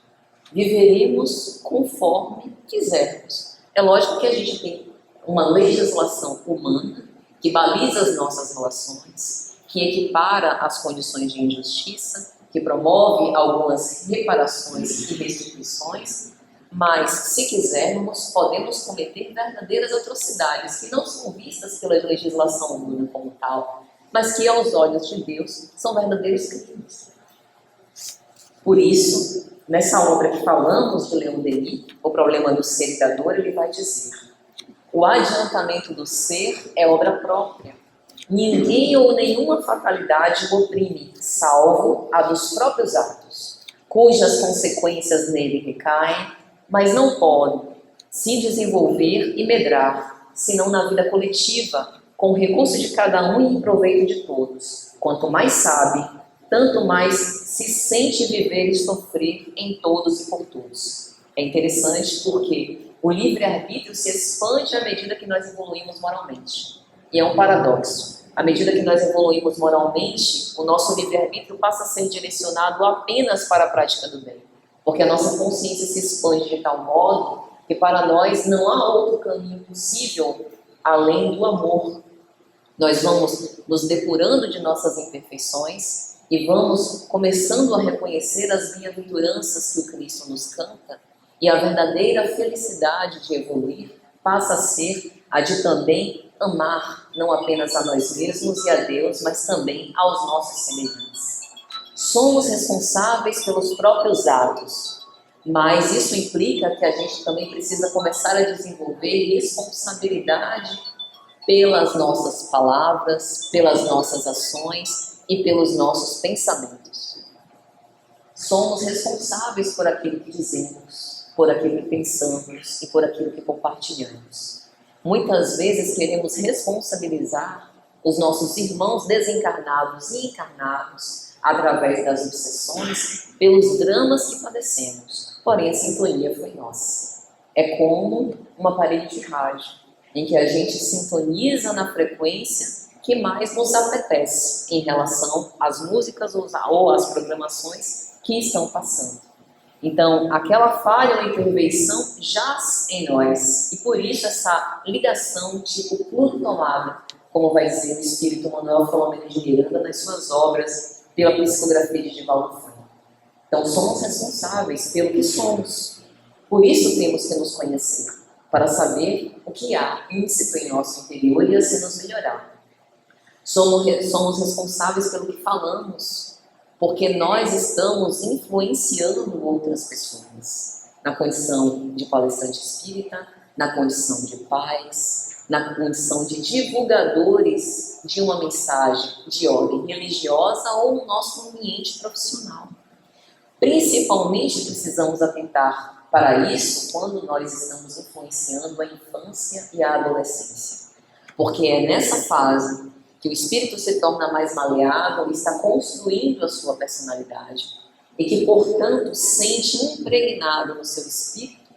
Viveremos conforme quisermos. É lógico que a gente tem uma legislação humana que baliza as nossas relações, que equipara as condições de injustiça, que promove algumas reparações e restituições, mas, se quisermos, podemos cometer verdadeiras atrocidades que não são vistas pela legislação humana como tal, mas que, aos olhos de Deus, são verdadeiros crimes. Por isso, nessa obra que falamos de Leon Denis, O Problema do Ser e da Dor, ele vai dizer: o adiantamento do ser é obra própria. Ninguém ou nenhuma fatalidade o oprime, salvo a dos próprios atos, cujas consequências nele recaem, mas não pode se desenvolver e medrar, senão na vida coletiva, com o recurso de cada um e em proveito de todos. Quanto mais sabe, tanto mais se sente viver e sofrer em todos e por todos. É interessante porque o livre-arbítrio se expande à medida que nós evoluímos moralmente. E é um paradoxo. À medida que nós evoluímos moralmente, o nosso livre-arbítrio passa a ser direcionado apenas para a prática do bem. Porque a nossa consciência se expande de tal modo que para nós não há outro caminho possível além do amor. Nós vamos nos depurando de nossas imperfeições e vamos começando a reconhecer as bem-aventuranças que o Cristo nos canta, e a verdadeira felicidade de evoluir passa a ser a de também amar não apenas a nós mesmos e a Deus, mas também aos nossos semelhantes. Somos responsáveis pelos próprios atos, mas isso implica que a gente também precisa começar a desenvolver responsabilidade pelas nossas palavras, pelas nossas ações e pelos nossos pensamentos. Somos responsáveis por aquilo que dizemos, por aquilo que pensamos e por aquilo que compartilhamos. Muitas vezes queremos responsabilizar os nossos irmãos desencarnados e encarnados através das obsessões pelos dramas que padecemos, porém a sintonia foi nossa. É como uma parede de rádio, em que a gente sintoniza na frequência que mais nos apetece em relação às músicas ou às programações que estão passando. Então, aquela falha ou imperfeição jaz em nós, e por isso essa ligação tipo plutonada, como vai dizer o espírito Manuel Filomeno de Miranda nas suas obras pela psicografia de Divaldo Franco. Então, somos responsáveis pelo que somos. Por isso temos que nos conhecer, para saber o que há íncito em nosso interior e assim nos melhorar. Somos responsáveis pelo que falamos. porque nós estamos influenciando outras pessoas na condição de palestrante espírita, na condição de pais, na condição de divulgadores de uma mensagem de ordem religiosa ou no nosso ambiente profissional. Principalmente precisamos atentar para isso quando nós estamos influenciando a infância e a adolescência, porque é nessa fase que o espírito se torna mais maleável e está construindo a sua personalidade e que, portanto, sente impregnado no seu espírito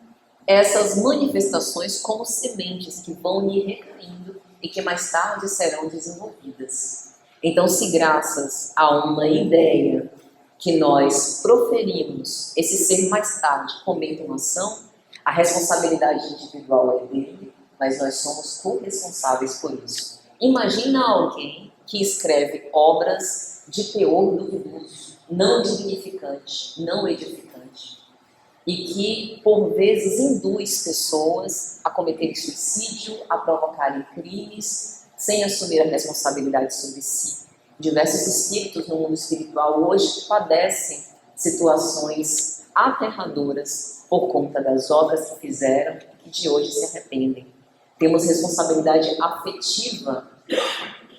essas manifestações como sementes que vão lhe recaindo e que mais tarde serão desenvolvidas. Então, se graças a uma ideia que nós proferimos, esse ser mais tarde cometa uma ação, a responsabilidade individual é dele, mas nós somos corresponsáveis por isso. Imagina alguém que escreve obras de teor duvidoso, não dignificante, não edificante, e que, por vezes, induz pessoas a cometerem suicídio, a provocarem crimes, sem assumir a responsabilidade sobre si. Diversos espíritos no mundo espiritual hoje padecem situações aterradoras por conta das obras que fizeram e que de hoje se arrependem. Temos responsabilidade afetiva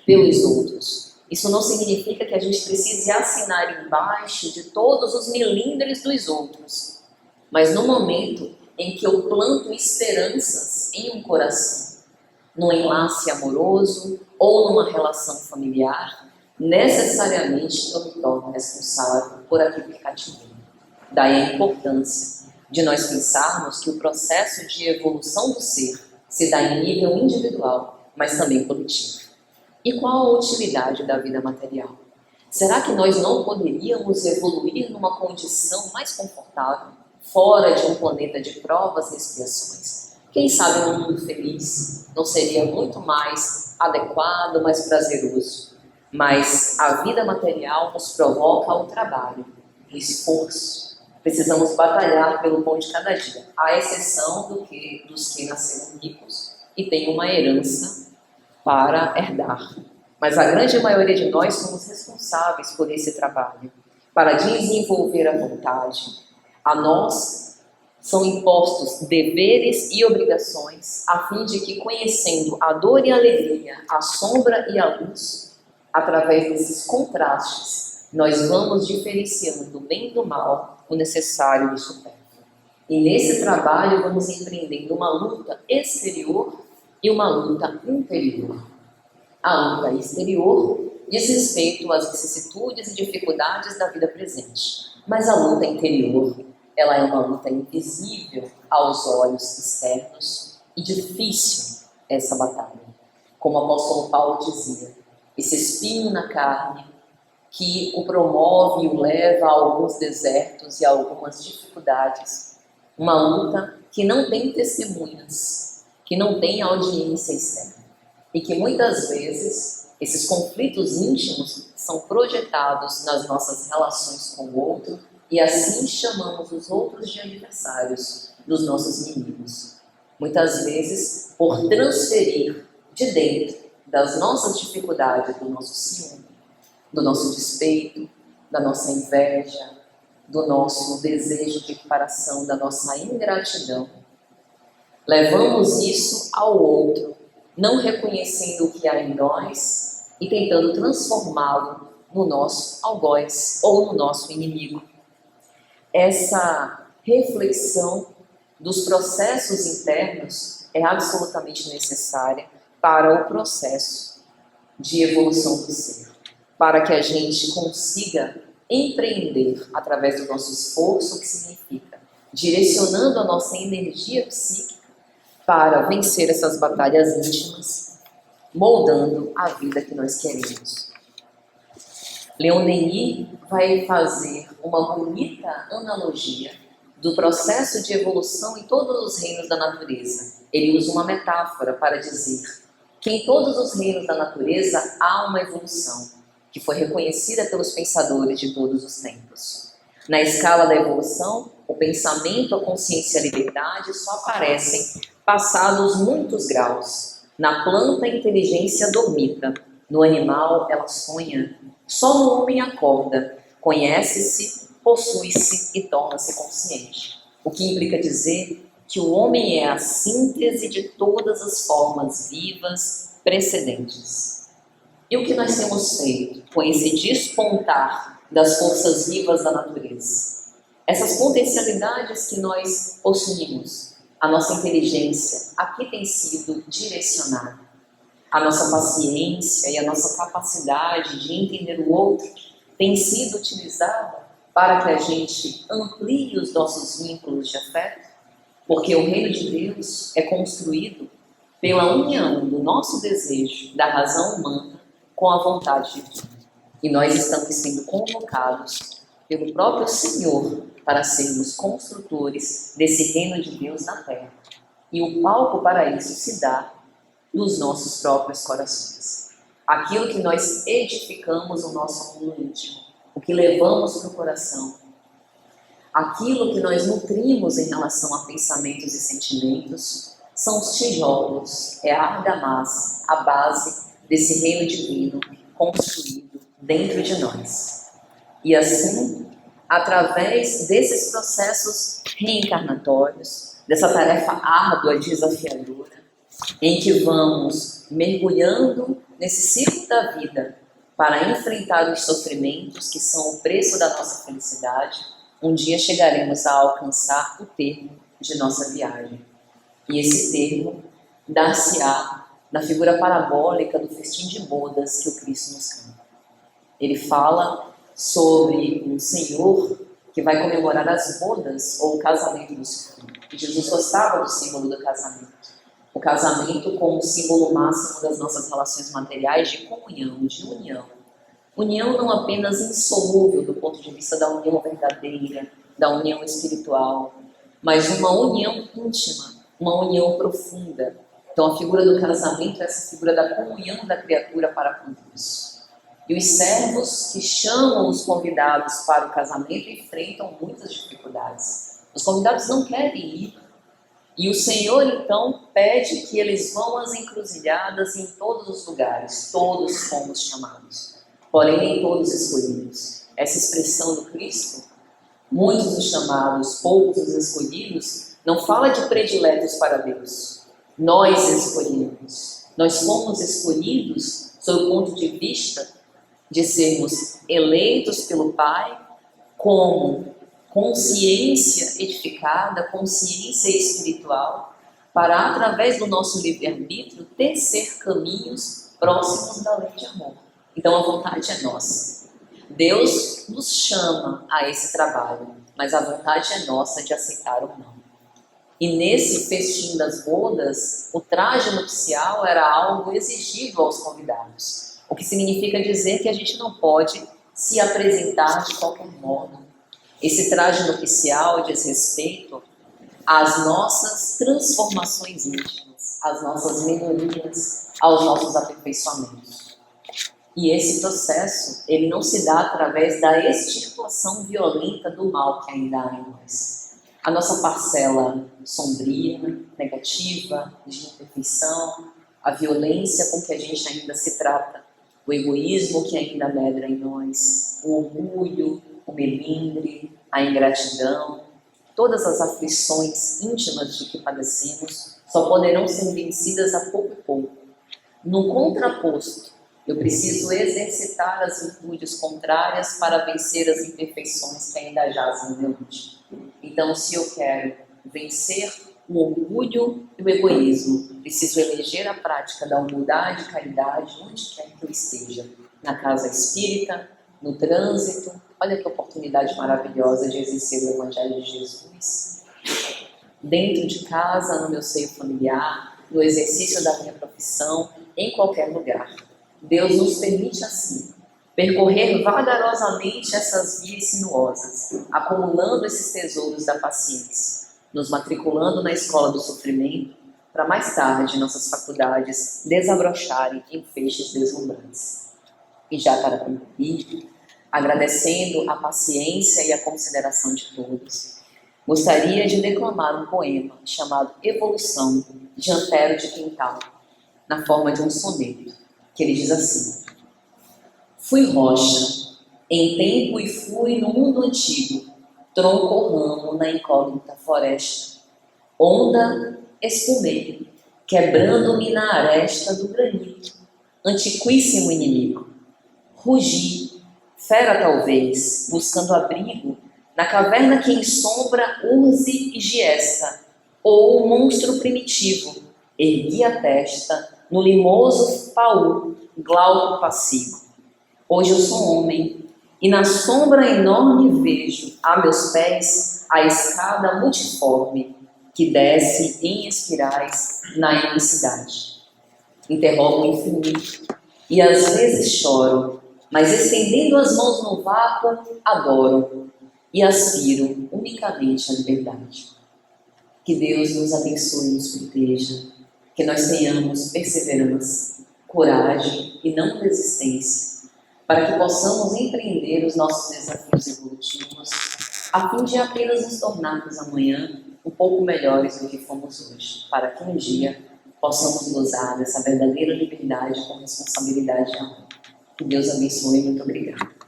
pelos outros. Isso não significa que a gente precise assinar embaixo de todos os milindres dos outros. Mas no momento em que eu planto esperanças em um coração, num enlace amoroso ou numa relação familiar, necessariamente eu me torno responsável por aquilo que cativei. Daí a importância de nós pensarmos que o processo de evolução do ser se dá em nível individual, mas também coletivo. E qual a utilidade da vida material? Será que nós não poderíamos evoluir numa condição mais confortável, fora de um planeta de provas e expiações? Quem sabe num mundo feliz não seria muito mais adequado, mais prazeroso? Mas a vida material nos provoca ao trabalho, ao esforço. Precisamos batalhar pelo pão de cada dia, à exceção dos que nasceram ricos e têm uma herança para herdar. Mas a grande maioria de nós somos responsáveis por esse trabalho, para desenvolver a vontade. A nós são impostos deveres e obrigações, a fim de que, conhecendo a dor e a alegria, a sombra e a luz, através desses contrastes, nós vamos diferenciando o bem do mal, o necessário do supérfluo. E nesse trabalho vamos empreendendo uma luta exterior e uma luta interior. A luta exterior diz respeito às vicissitudes e dificuldades da vida presente, mas a luta interior, ela é uma luta invisível aos olhos externos e difícil essa batalha. Como o apóstolo Paulo dizia, esse espinho na carne que o promove e o leva a alguns desertos e a algumas dificuldades. Uma luta que não tem testemunhas, que não tem audiência externa. E que muitas vezes esses conflitos íntimos são projetados nas nossas relações com o outro e assim chamamos os outros de adversários, dos nossos inimigos. Muitas vezes por transferir de dentro das nossas dificuldades, do nosso ciúme, do nosso despeito, da nossa inveja, do nosso desejo de equiparação, da nossa ingratidão. Levamos isso ao outro, não reconhecendo o que há em nós e tentando transformá-lo no nosso algoz ou no nosso inimigo. Essa reflexão dos processos internos é absolutamente necessária para o processo de evolução do ser, para que a gente consiga empreender através do nosso esforço, o que significa direcionando a nossa energia psíquica para vencer essas batalhas íntimas, moldando a vida que nós queremos. Leon Denis vai fazer uma bonita analogia do processo de evolução em todos os reinos da natureza. Ele usa uma metáfora para dizer que em todos os reinos da natureza há uma evolução, que foi reconhecida pelos pensadores de todos os tempos. Na escala da evolução, o pensamento, a consciência e a liberdade só aparecem passados muitos graus. Na planta, a inteligência dormita. No animal, ela sonha. Só no homem acorda, conhece-se, possui-se e torna-se consciente. O que implica dizer que o homem é a síntese de todas as formas vivas precedentes. E o que nós temos feito com esse despontar das forças vivas da natureza? Essas potencialidades que nós possuímos, a nossa inteligência, aqui tem sido direcionada. A nossa paciência e a nossa capacidade de entender o outro tem sido utilizada para que a gente amplie os nossos vínculos de afeto, porque o reino de Deus é construído pela união do nosso desejo, da razão humana, com a vontade divina. E nós estamos sendo convocados pelo próprio Senhor para sermos construtores desse reino de Deus na terra. E o palco para isso se dá nos nossos próprios corações. Aquilo que nós edificamos no nosso mundo íntimo, o que levamos para o coração, aquilo que nós nutrimos em relação a pensamentos e sentimentos, são os tijolos, é a argamassa, a base desse reino divino construído dentro de nós. E assim, através desses processos reencarnatórios, dessa tarefa árdua, desafiadora, em que vamos mergulhando nesse ciclo da vida para enfrentar os sofrimentos que são o preço da nossa felicidade, um dia chegaremos a alcançar o termo de nossa viagem. E esse termo dar-se-á na figura parabólica do festim de bodas que o Cristo nos canta. Ele fala sobre um Senhor que vai comemorar as bodas ou o casamento do seu filho. E Jesus gostava do símbolo do casamento. O casamento como símbolo máximo das nossas relações materiais de comunhão, de união. União não apenas insolúvel do ponto de vista da união verdadeira, da união espiritual, mas uma união íntima, uma união profunda. Então a figura do casamento é essa figura da comunhão da criatura para com Deus. E os servos que chamam os convidados para o casamento enfrentam muitas dificuldades. Os convidados não querem ir. E o Senhor então pede que eles vão às encruzilhadas em todos os lugares. Todos fomos chamados, porém nem todos escolhidos. Essa expressão do Cristo, muitos os chamados, poucos os escolhidos, não fala de prediletos para Deus. Nós escolhemos. Nós fomos escolhidos sob o ponto de vista de sermos eleitos pelo Pai como consciência edificada, consciência espiritual, para, através do nosso livre-arbítrio, tecer caminhos próximos da lei de amor. Então a vontade é nossa. Deus nos chama a esse trabalho, mas a vontade é nossa de aceitar ou não. E nesse festim das bodas, o traje nupcial era algo exigido aos convidados, o que significa dizer que a gente não pode se apresentar de qualquer modo. Esse traje nupcial diz respeito às nossas transformações íntimas, às nossas melhorias, aos nossos aperfeiçoamentos. E esse processo, ele não se dá através da extirpação violenta do mal que ainda há em nós. A nossa parcela sombria, negativa, de imperfeição, a violência com que a gente ainda se trata, o egoísmo que ainda medra em nós, o orgulho, o melindre, a ingratidão, todas as aflições íntimas de que padecemos só poderão ser vencidas a pouco e pouco. No contraposto, eu preciso exercitar as virtudes contrárias para vencer as imperfeições que ainda jazem no meu íntimo. Então, se eu quero vencer o orgulho e o egoísmo, preciso eleger a prática da humildade e caridade onde quer que eu esteja, na casa espírita, no trânsito. Olha que oportunidade maravilhosa de exercer o Evangelho de Jesus. Dentro de casa, no meu seio familiar, no exercício da minha profissão, em qualquer lugar. Deus nos permite assim percorrer vagarosamente essas vias sinuosas, acumulando esses tesouros da paciência, nos matriculando na escola do sofrimento, para mais tarde nossas faculdades desabrocharem em feixes deslumbrantes. E já para concluir, agradecendo a paciência e a consideração de todos, gostaria de declamar um poema chamado Evolução, de Antero de Quintal, na forma de um soneto, que ele diz assim: fui rocha, Em tempo e fui no mundo antigo, tronco ou ramo na incógnita floresta. Onda, espumei, quebrando-me na aresta do granito, antiquíssimo inimigo. Rugi, fera talvez, buscando abrigo, na caverna que em sombra urze e giesta, ou monstro primitivo, ergui a testa, no limoso paú, glauco passivo. Hoje eu sou homem, e na sombra enorme vejo, a meus pés, a escada multiforme, que desce em espirais na imensidade. Interrogo o infinito, e às vezes choro, mas estendendo as mãos no vácuo, adoro, e aspiro unicamente a liberdade. Que Deus nos abençoe e nos proteja, que nós tenhamos perseverança, coragem e não resistência, para que possamos empreender os nossos desafios evolutivos, a fim de apenas nos tornarmos amanhã um pouco melhores do que fomos hoje, para que um dia possamos gozar dessa verdadeira liberdade com responsabilidade e amor. Que Deus abençoe e muito obrigada.